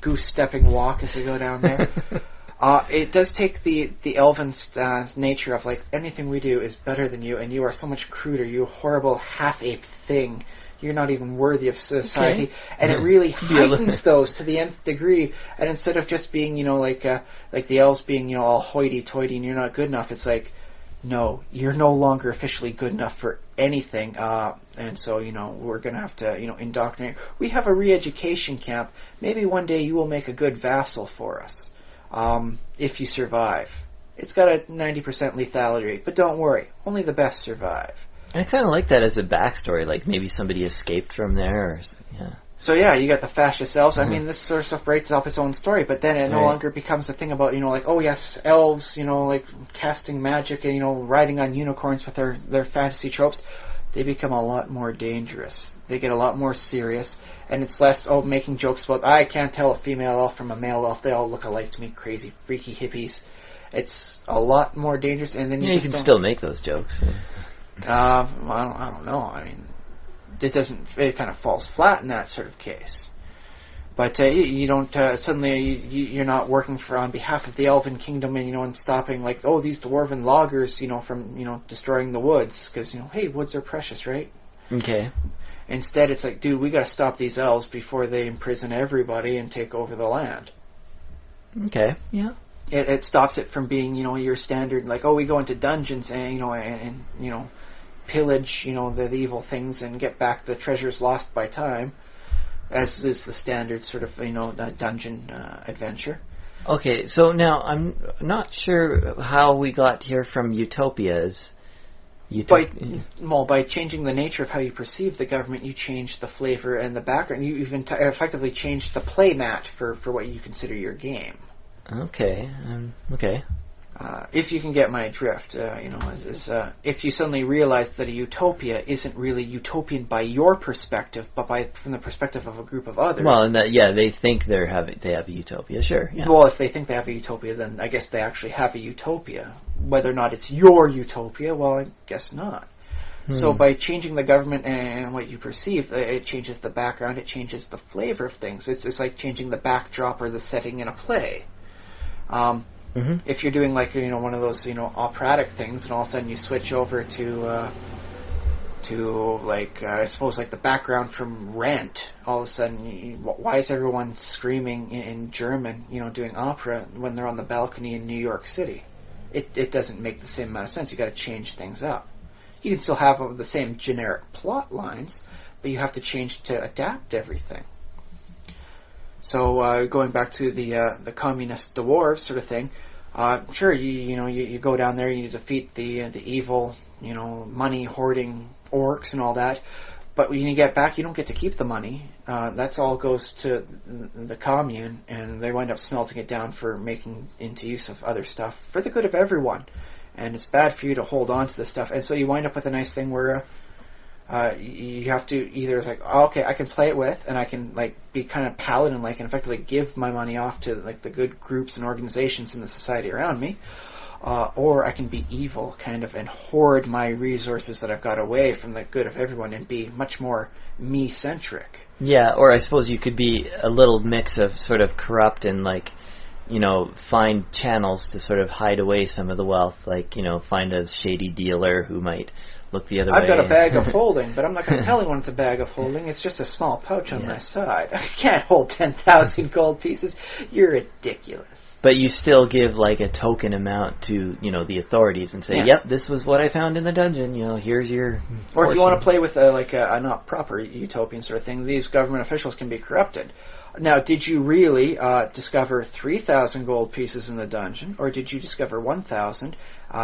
goose stepping walk as they go down there. It does take the elven nature of, like, anything we do is better than you, and you are so much cruder, you horrible half-ape thing. You're not even worthy of society. Okay. And it really heightens those to the nth degree. And instead of just being, like the elves being, all hoity-toity and you're not good enough, it's like, no, you're no longer officially good enough for anything. And so, we're going to have to, indoctrinate. We have a re-education camp. Maybe one day you will make a good vassal for us. If you survive. It's got a 90% lethality rate, but don't worry, only the best survive. I kind of like that as a backstory, like maybe somebody escaped from there, or, yeah. So yeah, you got the fascist elves. I mean, this sort of stuff writes off its own story, but then it no longer becomes a thing about, like, oh yes, elves, like casting magic and, riding on unicorns with their fantasy tropes. They become a lot more dangerous. They get a lot more serious, and it's less, making jokes about, I can't tell a female elf from a male elf, they all look alike to me, crazy, freaky hippies. It's a lot more dangerous, and then you can still make those jokes. I don't know. I mean, it kind of falls flat in that sort of case. But you don't suddenly you're not working on behalf of the Elven Kingdom and stopping like, oh, these dwarven loggers from destroying the woods because hey, woods are precious, right? Okay. Instead, it's like, dude, we got to stop these elves before they imprison everybody and take over the land. Okay. Yeah. It stops it from being your standard like, oh, we go into dungeons and pillage the evil things and get back the treasures lost by time, as is the standard sort of dungeon adventure. Okay, so now I'm not sure how we got here from Utopias. By changing the nature of how you perceive the government, you change the flavor and the background. You even effectively change the play mat for what you consider your game. Okay. Okay. if you can get my drift, if you suddenly realize that a utopia isn't really utopian by your perspective, but from the perspective of a group of others. Well, and they think they have a utopia, sure. Yeah. Well, if they think they have a utopia, then I guess they actually have a utopia. Whether or not it's your utopia, well, I guess not. So by changing the government and what you perceive, it changes the background, it changes the flavor of things. It's like changing the backdrop or the setting in a play. If you're doing like one of those operatic things, and all of a sudden you switch over to like I suppose like the background from Rent, all of a sudden why is everyone screaming in German, doing opera when they're on the balcony in New York City? It doesn't make the same amount of sense. You got to change things up. You can still have the same generic plot lines, but you have to change to adapt everything. So going back to the communist dwarves sort of thing, sure you go down there, you defeat the evil money hoarding orcs and all that, but when you get back, you don't get to keep the money. That's all goes to the commune, and they wind up smelting it down for making into use of other stuff for the good of everyone. And it's bad for you to hold on to this stuff, and so you wind up with a nice thing where you have to either it's like, oh, okay, I can play it with, and I can like be kind of paladin-like and effectively give my money off to like the good groups and organizations in the society around me, or I can be evil, kind of, and hoard my resources that I've got away from the good of everyone and be much more me-centric. Yeah, or I suppose you could be a little mix of sort of corrupt and like, find channels to sort of hide away some of the wealth, like, find a shady dealer who might look the other way. I've got a bag of holding, but I'm not going to tell anyone it's a bag of holding. It's just a small pouch on my side. I can't hold 10,000 gold pieces. You're ridiculous. But you still give like a token amount to, the authorities and say, yep, this was what I found in the dungeon, here's your Or if you want to play with a not proper utopian sort of thing, these government officials can be corrupted. Now, did you really discover 3,000 gold pieces in the dungeon, or did you discover 1,000,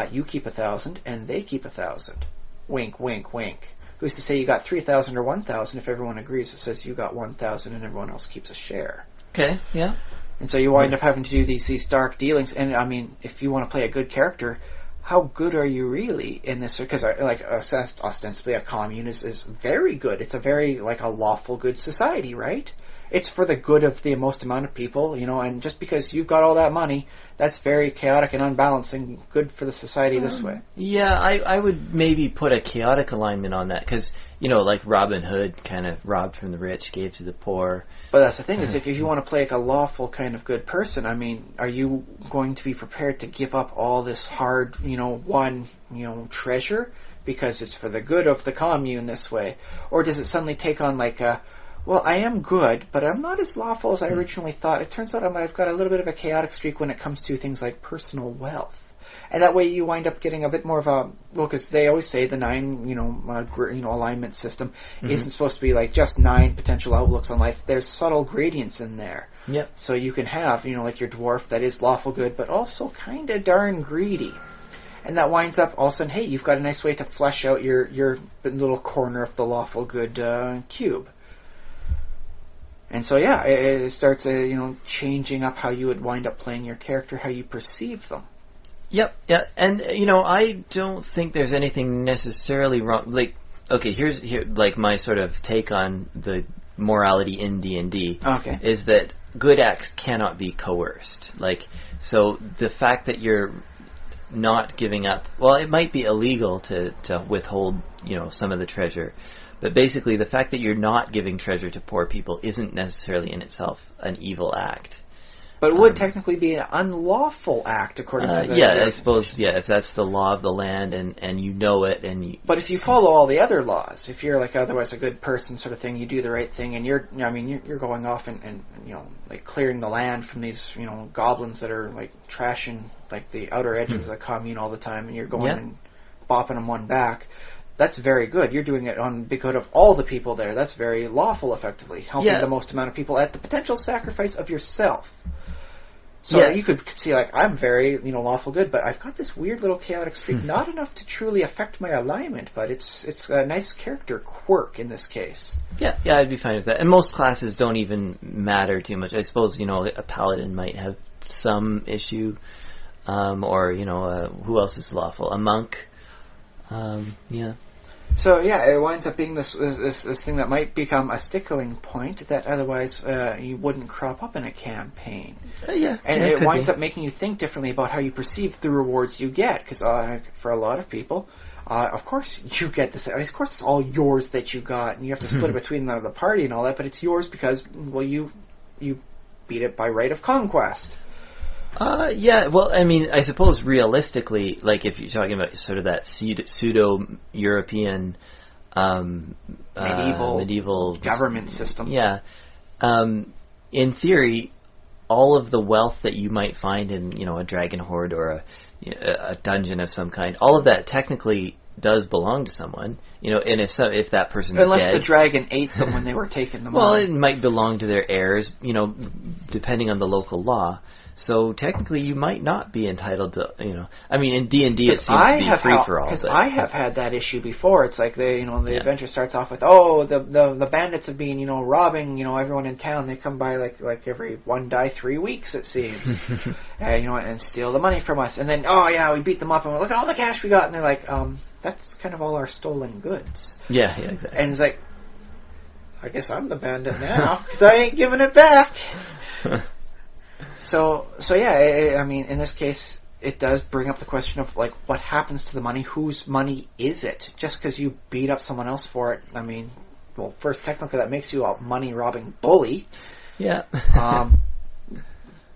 you keep 1,000, and they keep 1,000? Wink, wink, wink. Who's to say you got 3,000 or 1,000 if everyone agrees it says you got 1,000 and everyone else keeps a share? Okay, yeah. And so you wind up having to do these dark dealings, and I mean, if you want to play a good character, how good are you really in this? Because ostensibly a commune is very good. It's a very like a lawful good society, right? It's for the good of the most amount of people, and just because you've got all that money, that's very chaotic and unbalanced and good for the society this way. Yeah, I would maybe put a chaotic alignment on that, because, like Robin Hood kind of robbed from the rich, gave to the poor. But that's the thing, is if you want to play like a lawful kind of good person, I mean, are you going to be prepared to give up all this hard, won, treasure, because it's for the good of the commune this way? Or does it suddenly take on like a, well, I am good, but I'm not as lawful as I originally thought. It turns out I've got a little bit of a chaotic streak when it comes to things like personal wealth. And that way you wind up getting a bit more of a, well, because they always say the 9, alignment system isn't supposed to be like just 9 potential outlooks on life. There's subtle gradients in there. Yep. So you can have, like your dwarf that is lawful good, but also kind of darn greedy. And that winds up all of a sudden, hey, you've got a nice way to flesh out your little corner of the lawful good cube. And so, yeah, it starts, changing up how you would wind up playing your character, how you perceive them. Yep, yeah, and, I don't think there's anything necessarily wrong. Like, okay, here's like my sort of take on the morality in D&D. Okay. Is that good acts cannot be coerced. Like, so the fact that you're not giving up, well, it might be illegal to withhold, some of the treasure. But basically, the fact that you're not giving treasure to poor people isn't necessarily in itself an evil act. But it would technically be an unlawful act, according to the... Yeah, I suppose, if that's the law of the land and you know it and you... But if you follow all the other laws, if you're like otherwise a good person sort of thing, you do the right thing, and you're going off and like clearing the land from these, goblins that are like trashing like the outer edges of the commune all the time, and you're going and bopping them one back... That's very good. You're doing it on the good of all the people there. That's very lawful, effectively. Helping the most amount of people at the potential sacrifice of yourself. So you could see, like, I'm very, lawful good, but I've got this weird little chaotic streak. Not enough to truly affect my alignment, but it's a nice character quirk in this case. Yeah, I'd be fine with that. And most classes don't even matter too much. I suppose, a paladin might have some issue. or who else is lawful? A monk. Yeah. So yeah, it winds up being this thing that might become a stickling point that otherwise you wouldn't crop up in a campaign. Yeah, and it winds up making you think differently about how you perceive the rewards you get. Because for a lot of people, of course you get this. Of course, it's all yours that you got, and you have to split it between the party and all that. But it's yours because you beat it by right of conquest. Yeah, well, I mean, I suppose realistically, like if you're talking about sort of that pseudo-European medieval government system. Yeah. In theory, all of the wealth that you might find in, a dragon hoard or a dungeon of some kind, all of that technically does belong to someone, and if that person's unless dead, the dragon ate them when they were taking them. Well, it might belong to their heirs, depending on the local law. So technically, you might not be entitled to, I mean, in D&D it seems to be free for all. Because I have had that issue before. It's like the adventure starts off with, the bandits have been, robbing, everyone in town. They come by like every 1 die 3 weeks, it seems, and steal the money from us. And then, we beat them up and look at all the cash we got. And they're like, that's kind of all our stolen goods. Yeah, exactly. And it's like, I guess I'm the bandit now because I ain't giving it back. So yeah, I mean, in this case, it does bring up the question of, like, what happens to the money? Whose money is it? Just because you beat up someone else for it, I mean, well, first, technically, that makes you a money-robbing bully. Yeah.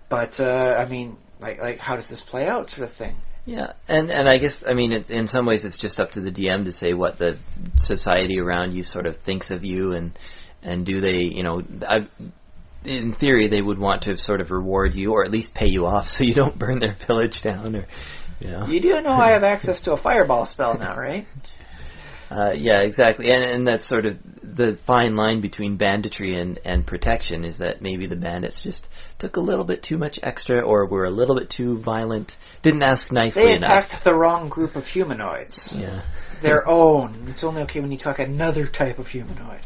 But, I mean, like, how does this play out, sort of thing? Yeah, and I guess, I mean, in some ways, it's just up to the DM to say what the society around you sort of thinks of you, and do they, in theory, they would want to sort of reward you, or at least pay you off, so you don't burn their village down, or You do know I have access to a fireball spell now, right? Yeah, exactly, and that's sort of the fine line between banditry and protection, is that maybe the bandits just took a little bit too much extra, or were a little bit too violent, didn't ask nicely enough. They attacked the wrong group of humanoids. Yeah. Their own. It's only okay when you talk another type of humanoid.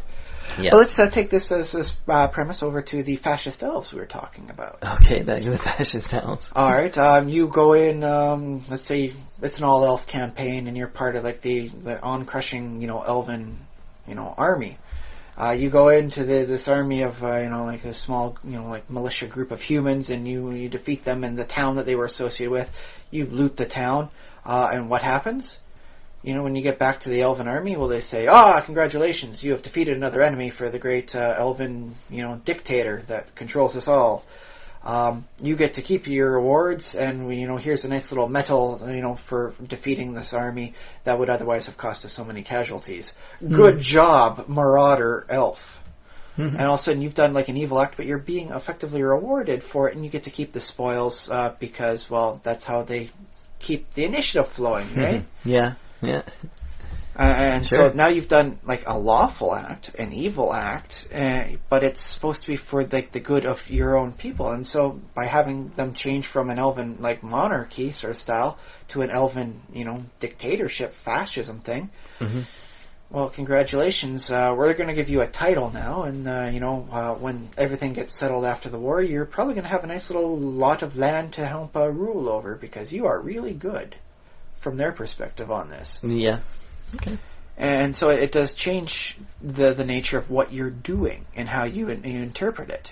Yeah. But let's take this as premise over to the fascist elves we were talking about. Okay, back to the fascist elves. All right, you go in. Let's say it's an all-elf campaign, and you're part of like the on-crushing, elven, army. You go into this army of like a small, like militia group of humans, and you defeat them in the town that they were associated with. You loot the town, and what happens? When you get back to the elven army, will they say, congratulations, you have defeated another enemy for the great elven, dictator that controls us all. You get to keep your rewards, and, here's a nice little medal, for defeating this army that would otherwise have cost us so many casualties. Good job, marauder elf. And all of a sudden you've done like an evil act, but you're being effectively rewarded for it, and you get to keep the spoils because, well, that's how they keep the initiative flowing, right? Yeah. Yeah. And sure. So now you've done like a lawful act, an evil act, but it's supposed to be for like the good of your own people. And so by having them change from an elven like monarchy sort of style to an elven, dictatorship, fascism thing, well, congratulations. We're going to give you a title now, and when everything gets settled after the war, you're probably going to have a nice little lot of land to help rule over because you are really good. From their perspective on this. Yeah. Okay. And so it does change the nature of what you're doing and how you interpret it.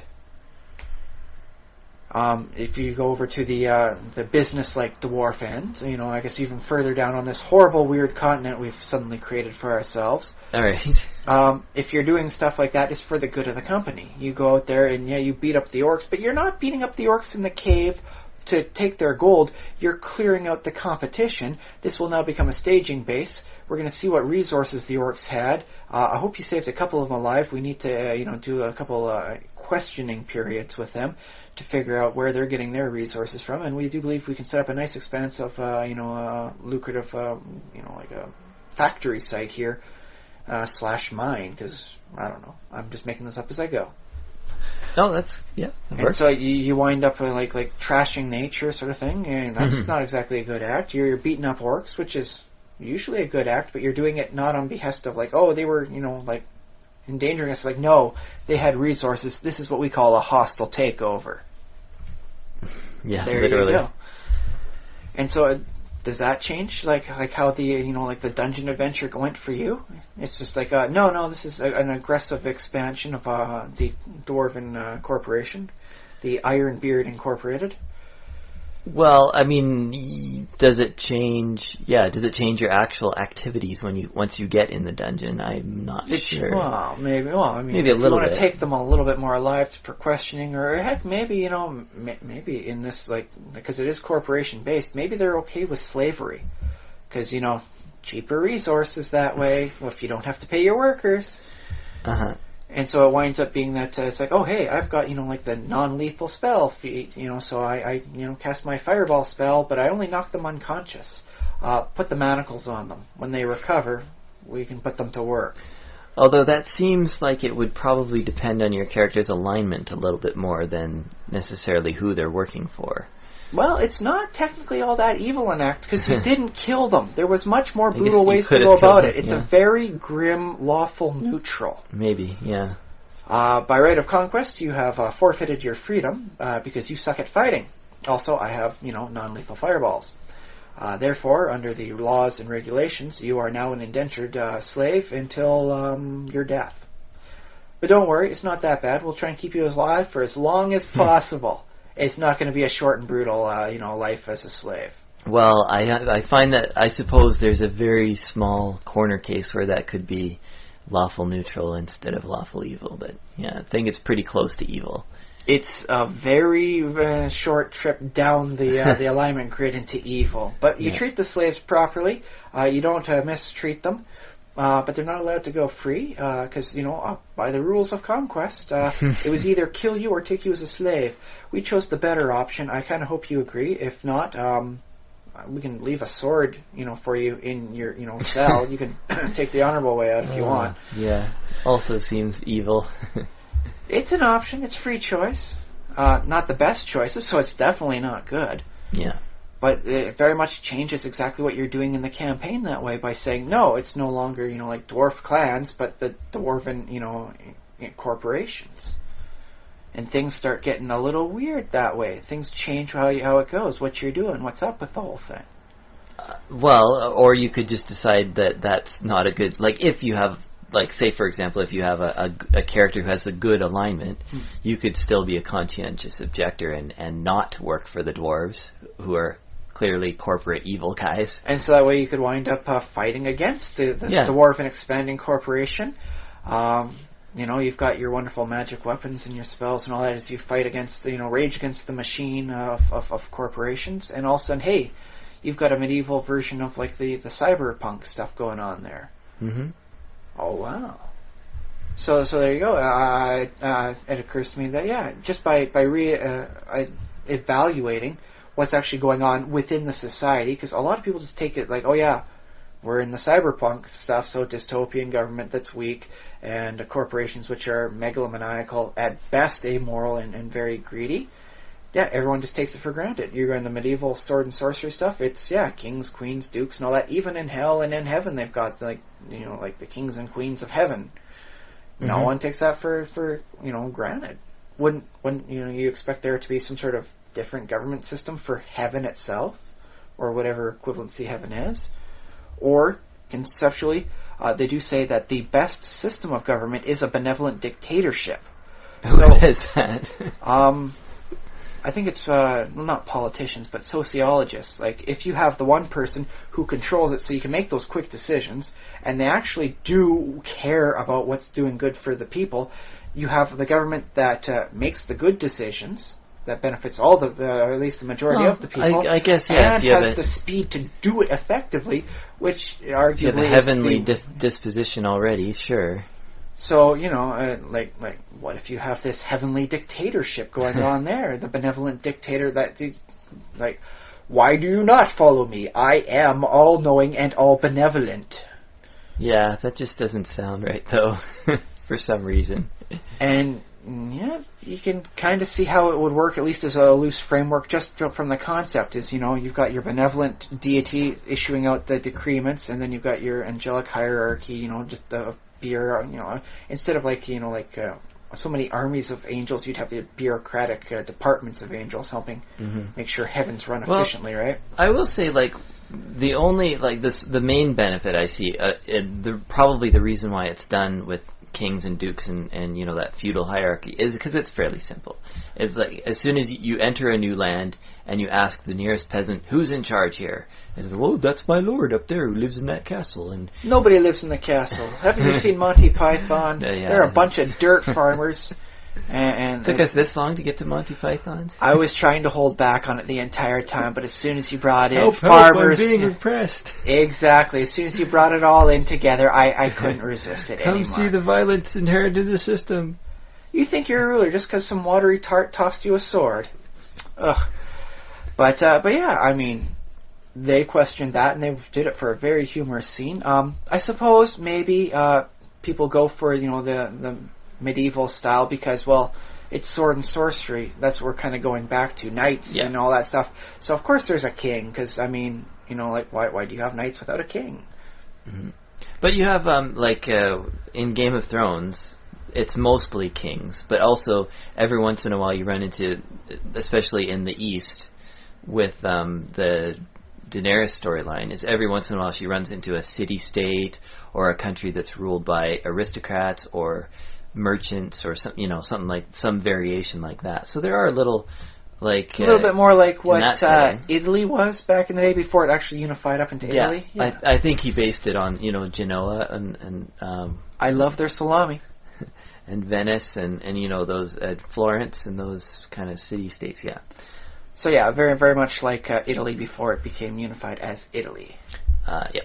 If you go over to the business-like dwarf end, I guess even further down on this horrible, weird continent we've suddenly created for ourselves. All right. If you're doing stuff like that, it's for the good of the company. You go out there and you beat up the orcs, but you're not beating up the orcs in the cave to take their gold. You're clearing out the competition. This will now become a staging base. We're going to see what resources the orcs had. I hope you saved a couple of them alive. We need to do a couple questioning periods with them to figure out where they're getting their resources from, and we do believe we can set up a nice expanse of lucrative like a factory site here / mine, because I don't know, I'm just making this up as I go. No, that works. So you wind up like trashing nature sort of thing, and that's not exactly a good act. You're beating up orcs, which is usually a good act, but you're doing it not on behest of like, they were, like endangering us. Like, no, they had resources. This is what we call a hostile takeover. Yeah, there literally. you go. And so, does that change, like how the like the dungeon adventure went for you? It's just like no, this is an aggressive expansion of the Dwarven Corporation, the Ironbeard Incorporated. Well, I mean, does it change? Yeah, does it change your actual activities once you get in the dungeon? I'm not sure. Well, maybe. Well, I mean, maybe a little bit. You want to take them a little bit more alive for questioning, or heck, maybe maybe in this because it is corporation based, maybe they're okay with slavery, because cheaper resources that way. Well, if you don't have to pay your workers. And so it winds up being that it's like, oh hey, I've got like the non-lethal spell feat, so I cast my fireball spell, but I only knock them unconscious. Put the manacles on them. When they recover, we can put them to work. Although that seems like it would probably depend on your character's alignment a little bit more than necessarily who they're working for. Well, it's not technically all that evil an act, because you didn't kill them. There was much more brutal ways to go about it. It's a very grim, lawful neutral. Maybe, yeah. By right of conquest, you have forfeited your freedom, because you suck at fighting. Also, I have, non-lethal fireballs. Therefore, under the laws and regulations, you are now an indentured slave until your death. But don't worry, it's not that bad. We'll try and keep you alive for as long as possible. It's not going to be a short and brutal, life as a slave. Well, I find that, I suppose there's a very small corner case where that could be lawful neutral instead of lawful evil, but yeah, I think it's pretty close to evil. It's a very short trip down the alignment grid into evil. But you treat the slaves properly. You don't mistreat them. But they're not allowed to go free, because, by the rules of conquest, it was either kill you or take you as a slave. We chose the better option. I kind of hope you agree. If not, we can leave a sword, for you in your, cell. You can take the honorable way out if you want. Yeah, also seems evil. It's an option. It's free choice. Not the best choices, so it's definitely not good. Yeah. But it very much changes exactly what you're doing in the campaign that way by saying, no, it's no longer, like dwarf clans, but the dwarven, corporations. And things start getting a little weird that way. Things change how it goes, what you're doing, what's up with the whole thing. Well, or you could just decide that that's not a good, like if you have, like say for example, if you have a character who has a good alignment, you could still be a conscientious objector and not work for the dwarves, who are clearly corporate evil guys. And so that way you could wind up fighting against the dwarven expanding corporation. You've got your wonderful magic weapons and your spells and all that as you fight against, rage against the machine of corporations. And all of a sudden, hey, you've got a medieval version of like the cyberpunk stuff going on there. Mm-hmm. Oh, wow. So there you go. It occurs to me that, just by evaluating what's actually going on within the society, because a lot of people just take it like, oh yeah, we're in the cyberpunk stuff, so dystopian government that's weak, and corporations which are megalomaniacal, at best amoral and very greedy. Yeah, everyone just takes it for granted. You're in the medieval sword and sorcery stuff, it's, kings, queens, dukes, and all that. Even in hell and in heaven, they've got, like the kings and queens of heaven. Mm-hmm. No one takes that for granted. Wouldn't you expect there to be some sort of different government system for heaven itself, or whatever equivalency heaven is? Or, conceptually, they do say that the best system of government is a benevolent dictatorship. Who says that? I think it's, not politicians, but sociologists. Like, if you have the one person who controls it so you can make those quick decisions, and they actually do care about what's doing good for the people, you have the government that makes the good decisions, that benefits all or at least the majority of the people. I guess, and has the speed to do it effectively, which arguably you have a heavenly disposition already, sure. So, like, what if you have this heavenly dictatorship going on there? The benevolent dictator that, like, why do you not follow me? I am all-knowing and all-benevolent. Yeah, that just doesn't sound right, though, for some reason. And you can kind of see how it would work, at least as a loose framework, just from the concept. Is you've got your benevolent deity issuing out the decrements, and then you've got your angelic hierarchy. Just the beer. Instead of like so many armies of angels, you'd have the bureaucratic departments of angels helping make sure heavens run efficiently, right? I will say, like, the only, like, the main benefit I see, probably the reason why it's done with kings and dukes and you know, that feudal hierarchy is because it's fairly simple. It's like, as soon as you enter a new land and you ask the nearest peasant, who's in charge here? And they go, well, that's my lord up there who lives in that castle. And nobody lives in the castle. Haven't you seen Monty Python? Yeah. They're a bunch of dirt farmers. And took us this long to get to Monty Python? I was trying to hold back on it the entire time, but as soon as you brought in help, farmers... I'm being repressed. Exactly. As soon as you brought it all in together, I couldn't resist it anymore. Come see the violence inherent in the system. You think you're a ruler just because some watery tart tossed you a sword. Ugh. But yeah, I mean, they questioned that, and they did it for a very humorous scene. I suppose maybe people go for, you know, the medieval style because, well, it's sword and sorcery. That's what we're kind of going back to, knights and all that stuff. So of course there's a king, because I mean, you know, like why do you have knights without a king? Mm-hmm. But you have in Game of Thrones, it's mostly kings, but also every once in a while you run into, especially in the East, with the Daenerys storyline, is every once in a while she runs into a city-state or a country that's ruled by aristocrats or merchants or some, you know, some variation like that. So there are a little bit more like what Italy was back in the day before it actually unified up into Italy. Yeah. I think he based it on, you know, Genoa and I love their salami. And Venice and you know, those Florence and those kind of city-states. Yeah. So yeah, very very much like Italy before it became unified as Italy. Yep.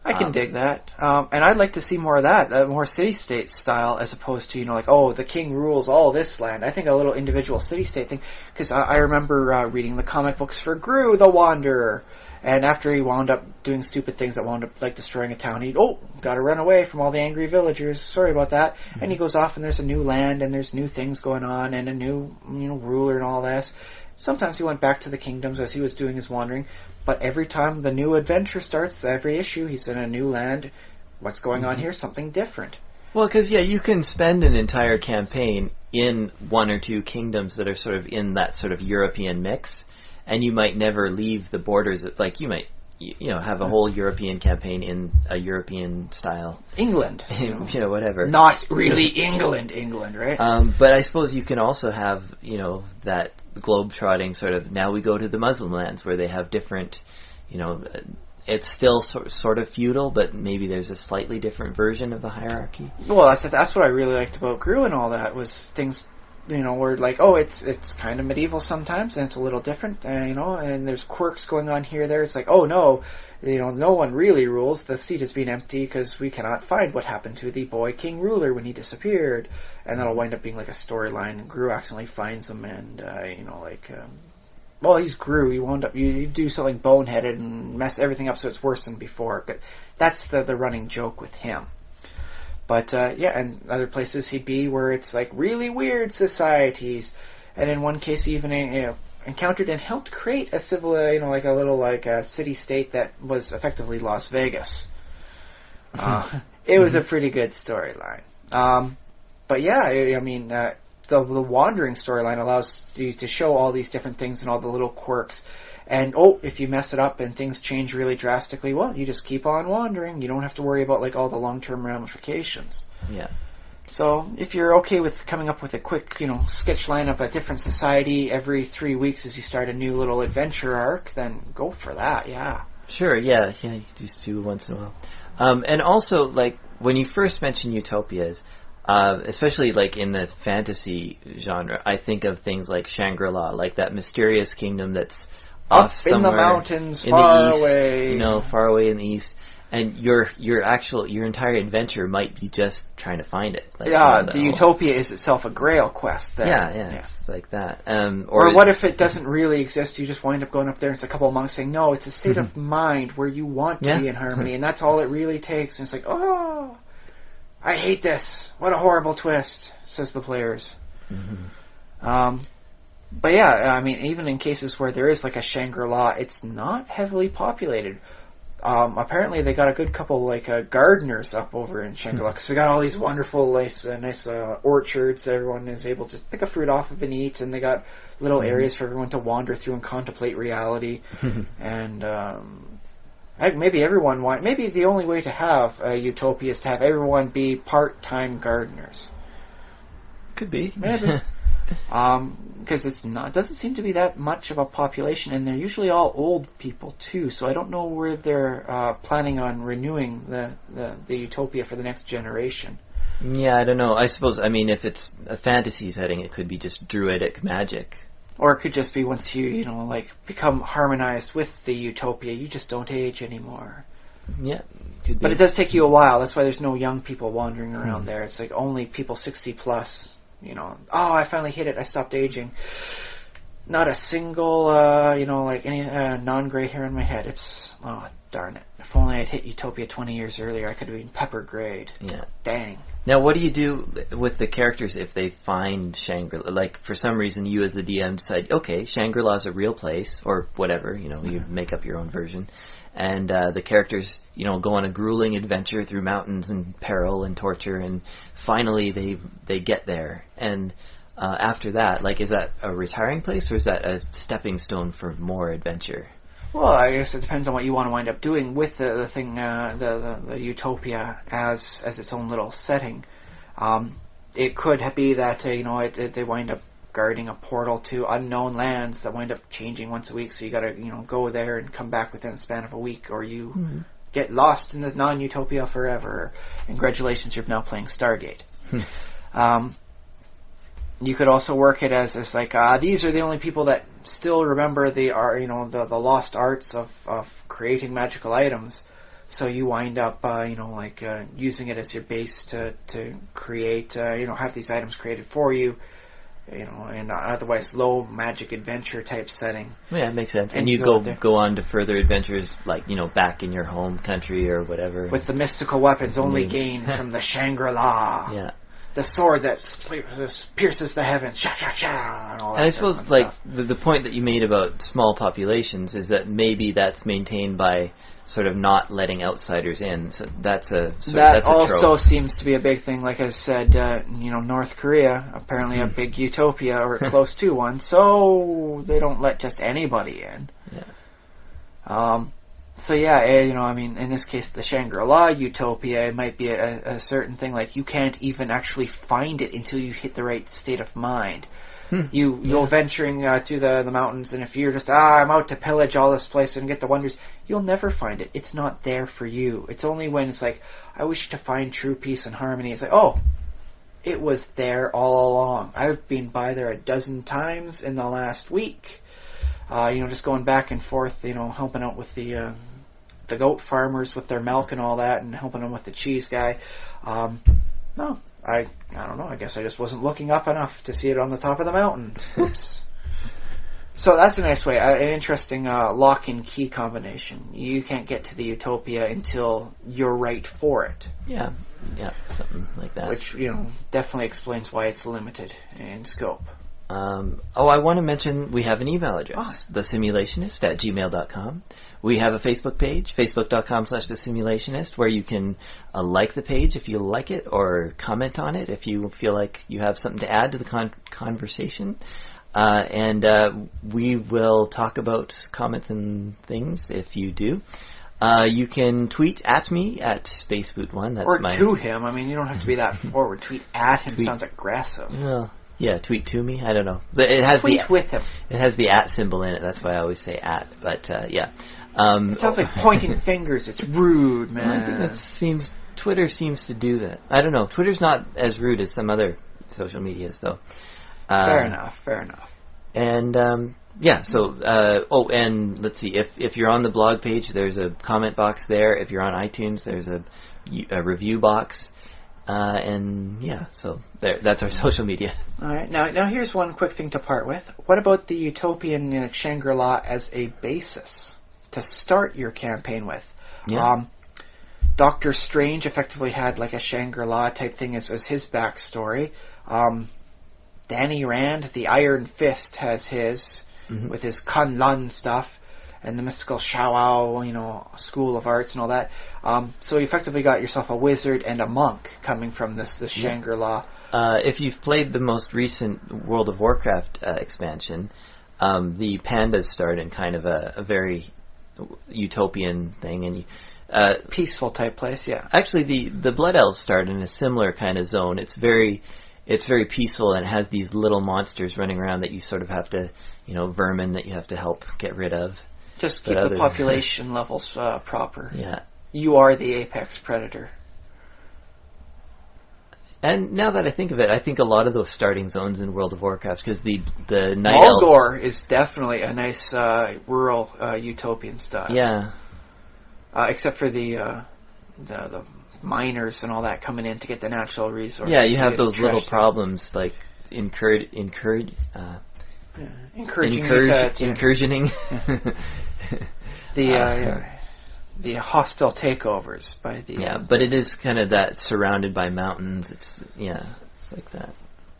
I can dig that. And I'd like to see more of that, more city-state style, as opposed to, you know, like, oh, the king rules all this land. I think a little individual city-state thing, because I remember reading the comic books for Gru the Wanderer, and after he wound up doing stupid things that wound up, like, destroying a town, gotta run away from all the angry villagers, sorry about that, and he goes off and there's a new land, and there's new things going on, and a new, you know, ruler and all this. Sometimes he went back to the kingdoms as he was doing his wandering, but every time the new adventure starts, every issue, he's in a new land. What's going on here? Something different. Well, because, yeah, you can spend an entire campaign in one or two kingdoms that are sort of in that sort of European mix, and you might never leave the borders. Like, you might, you know, have a whole European campaign in a European style. England. You know, whatever. Not really England, right? But I suppose you can also have, you know, that globe-trotting sort of, now we go to the Muslim lands where they have different, you know, it's still sort of feudal, but maybe there's a slightly different version of the hierarchy. Well, that's what I really liked about Gru and all that, was things, you know, where like, oh, it's kind of medieval sometimes, and it's a little different, you know, and there's quirks going on here, there. It's like, oh no, you know, no one really rules. The seat has been empty because we cannot find what happened to the boy king ruler when he disappeared, and that'll wind up being like a storyline. And Gru accidentally finds him, and you know, like, well, he's Gru. He wound up you do something boneheaded and mess everything up so it's worse than before. But that's the running joke with him. But yeah, and other places he'd be where it's like really weird societies, and in one case he even encountered and helped create a civil, you know, like a little like a city-state that was effectively Las Vegas. It was a pretty good storyline. But yeah, I mean, the wandering storyline allows you to show all these different things and all the little quirks. And if you mess it up and things change really drastically, well, you just keep on wandering. You don't have to worry about like all the long-term ramifications. Yeah. So if you're okay with coming up with a quick, you know, sketch line of a different society every 3 weeks as you start a new little adventure arc, then go for that, yeah. Sure, yeah, you can just do once in a while. And also, like, when you first mention utopias, especially like in the fantasy genre, I think of things like Shangri-La, like that mysterious kingdom that's up in the mountains, in far the east, away. You know, far away in the east. And your entire adventure might be just trying to find it. Like, yeah, the Utopia is itself a grail quest. Then. Yeah. It's like that. Or what if it doesn't really exist? You just wind up going up there and it's a couple of monks saying, no, it's a state of mind where you want to be in harmony, and that's all it really takes. And it's like, oh, I hate this. What a horrible twist, says the players. But yeah, I mean, even in cases where there is like a Shangri-La, it's not heavily populated. apparently they got a good couple gardeners up over in Shangri-La, because they got all these wonderful nice orchards that everyone is able to pick a fruit off of and eat, and they got little areas for everyone to wander through and contemplate reality. And maybe maybe the only way to have a utopia is to have everyone be part-time gardeners. Could be. Maybe. Because it doesn't seem to be that much of a population, and they're usually all old people too. So I don't know where they're planning on renewing the utopia for the next generation. Yeah, I don't know. I suppose, if it's a fantasy setting, it could be just druidic magic. Or it could just be once you become harmonized with the utopia, you just don't age anymore. Yeah, could be. But it does take you a while. That's why there's no young people wandering around there. It's only people 60 plus. I finally hit it. I stopped aging. Not a single, any non-gray hair on my head. Darn it. If only I'd hit Utopia 20 years earlier, I could have been pepper grayed. Yeah. Dang. Now, what do you do with the characters if they find Shangri-La? Like, for some reason, you as the DM decide, okay, Shangri-La's a real place, or whatever, you make up your own version. And the characters, go on a grueling adventure through mountains and peril and torture, and finally they get there. And after that, is that a retiring place, or is that a stepping stone for more adventure? Well, I guess it depends on what you want to wind up doing with the thing, the utopia as its own little setting. It could be that they wind up guarding a portal to unknown lands that wind up changing once a week, so you got to go there and come back within the span of a week, or you get lost in the non-utopia forever. And congratulations, you're now playing Stargate. You could also work it as these are the only people that still remember the lost arts of creating magical items. So you wind up using it as your base to create have these items created for you. In an otherwise low magic adventure type setting. Yeah, it makes sense. And you go on to further adventures, back in your home country or whatever. With the mystical weapons only gained from the Shangri-La. Yeah. The sword that pierces the heavens. Sha, sha, sha, and all that. And I suppose, the point that you made about small populations is that maybe that's maintained by sort of not letting outsiders in. So that's a also seems to be a big thing. Like I said, North Korea, apparently a big utopia or close to one, so they don't let just anybody in. Yeah. So yeah, in this case, the Shangri-La utopia, it might be a certain thing, you can't even actually find it until you hit the right state of mind. You go venturing through the mountains, and if you're just, I'm out to pillage all this place and get the wonders, you'll never find it. It's not there for you. It's only when it's I wish to find true peace and harmony. It's it was there all along. I've been by there a dozen times in the last week. Just going back and forth, helping out with the goat farmers with their milk and all that, and helping them with the cheese guy. No. I don't know. I guess I just wasn't looking up enough to see it on the top of the mountain. Oops. So that's a nice way. An interesting lock and key combination. You can't get to the utopia until you're right for it. Yeah, something like that. Which definitely explains why it's limited in scope. I want to mention we have an email address, thesimulationist@gmail.com. We have a Facebook page, facebook.com/thesimulationist, where you can like the page if you like it, or comment on it if you feel like you have something to add to the conversation. And we will talk about comments and things if you do. You can tweet at me at SpaceBoot1. That's or my to him. You don't have to be that forward. Tweet at him sounds aggressive. Well, yeah, tweet to me. I don't know. It has tweet with him. It has the at symbol in it. That's why I always say at. But yeah. It sounds like pointing fingers. It's rude, man. I think Twitter seems to do that. I don't know. Twitter's not as rude as some other social medias, though. Fair enough. And and let's see. If you're on the blog page, there's a comment box there. If you're on iTunes, there's a review box. So that's our social media. All right. Now here's one quick thing to part with. What about the utopian Shangri-La as a basis to start your campaign with? Yeah. Doctor Strange effectively had a Shangri-La type thing as his backstory. Danny Rand, the Iron Fist, has his with his Kunlun stuff. and the mystical Shao, school of arts and all that. So you effectively got yourself a wizard and a monk coming from this Shangri-La. If you've played the most recent World of Warcraft expansion, the pandas start in kind of a very utopian thing, and peaceful type place, yeah. Actually, the Blood Elves start in a similar kind of zone. It's very peaceful, and it has these little monsters running around that you sort of have to, vermin that you have to help get rid of. Just keep the population levels proper. Yeah. You are the apex predator. And now that I think of it, I think a lot of those starting zones in World of Warcraft, because the Night Elves... Mulgore is definitely a nice rural utopian style. Yeah. Except for the miners and all that coming in to get the natural resources. Yeah, you have those little problems like incursioning. The hostile takeovers by the... Yeah, but it is kind of that surrounded by mountains. It's like that.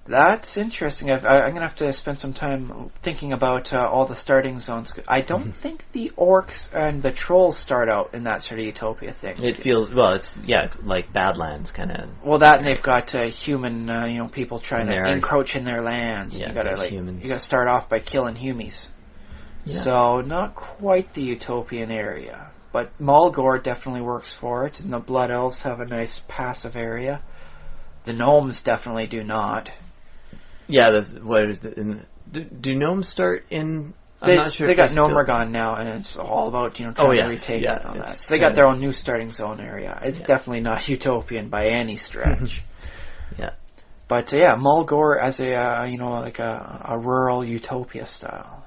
That's interesting. I'm going to have to spend some time thinking about all the starting zones. I don't think the orcs and the trolls start out in that sort of utopia thing. It feels, it's like Badlands kind of. Well, that and they've got human, people trying to encroach in their lands. Yeah, you got to start off by killing humies. Yeah. So not quite the utopian area. But Mulgore definitely works for it, and the Blood Elves have a nice passive area. The gnomes definitely do not. Yeah, what is it? Do gnomes start in? I'm not sure. They got Gnomeregan now, and it's all about trying to retake it and all that. So they got their own new starting zone area. It's definitely not utopian by any stretch. Yeah. But Mulgore as a rural utopia style.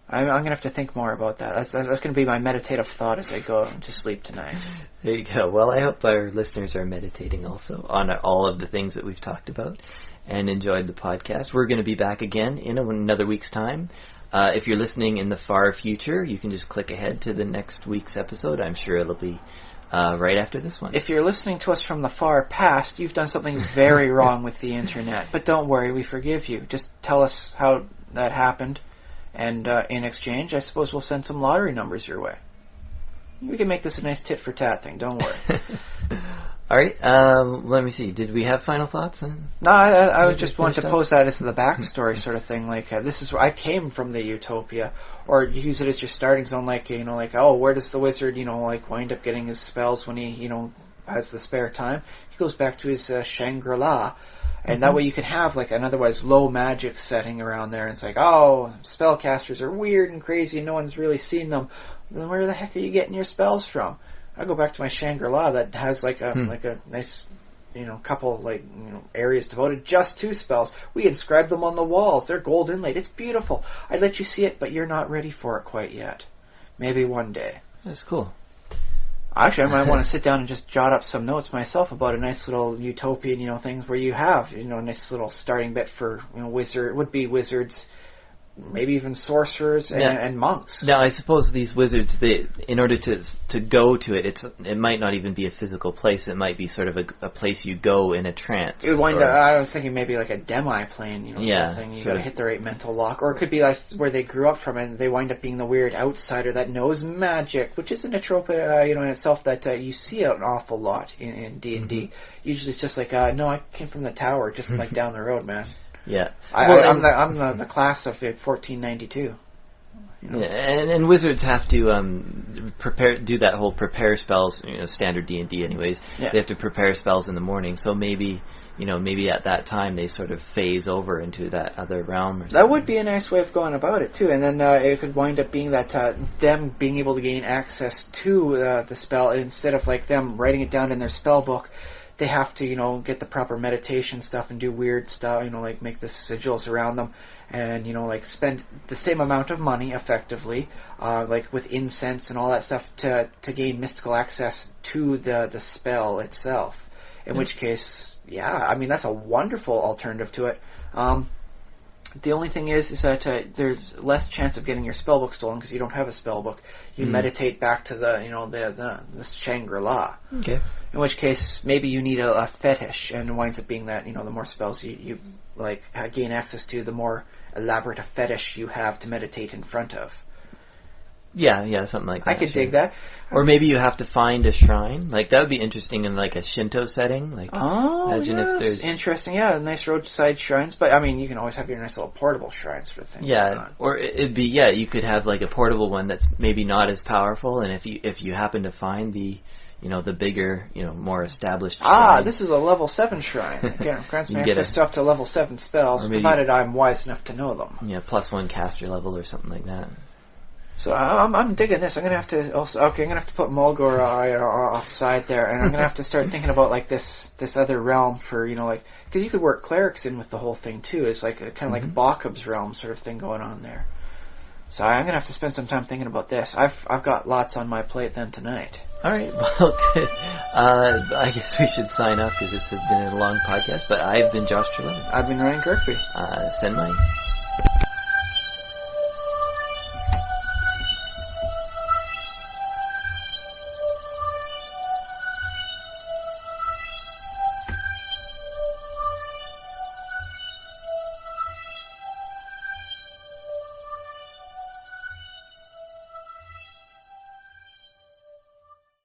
I'm going to have to think more about that. That's going to be my meditative thought as I go to sleep tonight. There you go. Well, I hope our listeners are meditating also on all of the things that we've talked about and enjoyed the podcast. We're going to be back again in another week's time. If you're listening in the far future, you can just click ahead to the next week's episode. I'm sure it'll be right after this one. If you're listening to us from the far past, you've done something very wrong with the internet. But don't worry, we forgive you. Just tell us how that happened. And in exchange, I suppose we'll send some lottery numbers your way. We can make this a nice tit-for-tat thing, don't worry. All right, let me see. Did we have final thoughts? No, I was just wanting to pose that as the backstory sort of thing. Like, this is where I came from the Utopia. Or use it as your starting zone, where does the wizard, wind up getting his spells when he, has the spare time? He goes back to his Shangri-La. And that way you can have an otherwise low magic setting around there. And it's like, spellcasters are weird and crazy and no one's really seen them. Then where the heck are you getting your spells from? I go back to my Shangri-La that has a nice, couple areas devoted just to spells. We inscribe them on the walls. They're gold inlaid. It's beautiful. I'd let you see it, but you're not ready for it quite yet. Maybe one day. That's cool. Actually, I might want to sit down and just jot up some notes myself about a nice little utopian, things where you have, a nice little starting bit for, would-be wizards, maybe even sorcerers and monks. Now, I suppose these wizards, in order to go to it, it might not even be a physical place. It might be sort of a place you go in a trance. It would wind up, I was thinking maybe like a demi-plane, sort of thing. You got to hit the right mental lock. Or it could be like where they grew up from and they wind up being the weird outsider that knows magic, which isn't a trope, in itself that you see an awful lot in D&D. Mm-hmm. Usually it's just like, no, I came from the tower, just like down the road, man. Yeah, I'm the class of 1492. Yeah, and wizards have to do that whole prepare spells. Standard D&D, anyways. Yeah. They have to prepare spells in the morning. So maybe at that time they sort of phase over into that other realm. Or something. That would be a nice way of going about it too. And then it could wind up being that them being able to gain access to the spell instead of them writing it down in their spell book. They have to, get the proper meditation stuff and do weird stuff, make the sigils around them and, spend the same amount of money effectively, with incense and all that stuff to gain mystical access to the spell itself. In which case, that's a wonderful alternative to it. The only thing is that there's less chance of getting your spellbook stolen because you don't have a spellbook. You meditate back to the Shangri-La. Okay. In which case, maybe you need a fetish, and it winds up being that the more spells you gain access to, the more elaborate a fetish you have to meditate in front of. Yeah, something like that. I could dig that. Or maybe you have to find a shrine. Like, that would be interesting in, like, a Shinto setting. Like, imagine if there's... interesting. Yeah, nice roadside shrines. But, I mean, you can always have your nice little portable shrine sort of thing. Yeah, or it'd be, you could have, like, a portable one that's maybe not as powerful, and if you happen to find the... the bigger, more established shrine. This is a level 7 shrine. Again, grants me access to up to level 7 spells, provided I'm wise enough to know them. Yeah, +1 caster level or something like that. So I'm digging this. I'm gonna have to also. Okay, I'm gonna have to put Mulgore offside there, and I'm gonna have to start thinking about like this other realm for because you could work clerics in with the whole thing too. It's like kind of like Bacchub's realm sort of thing going on there. So I'm gonna have to spend some time thinking about this. I've got lots on my plate then tonight. All right, well, good. I guess we should sign off because this has been a long podcast. But I've been Josh Trelawney. I've been Ryan Kirkby. Send money.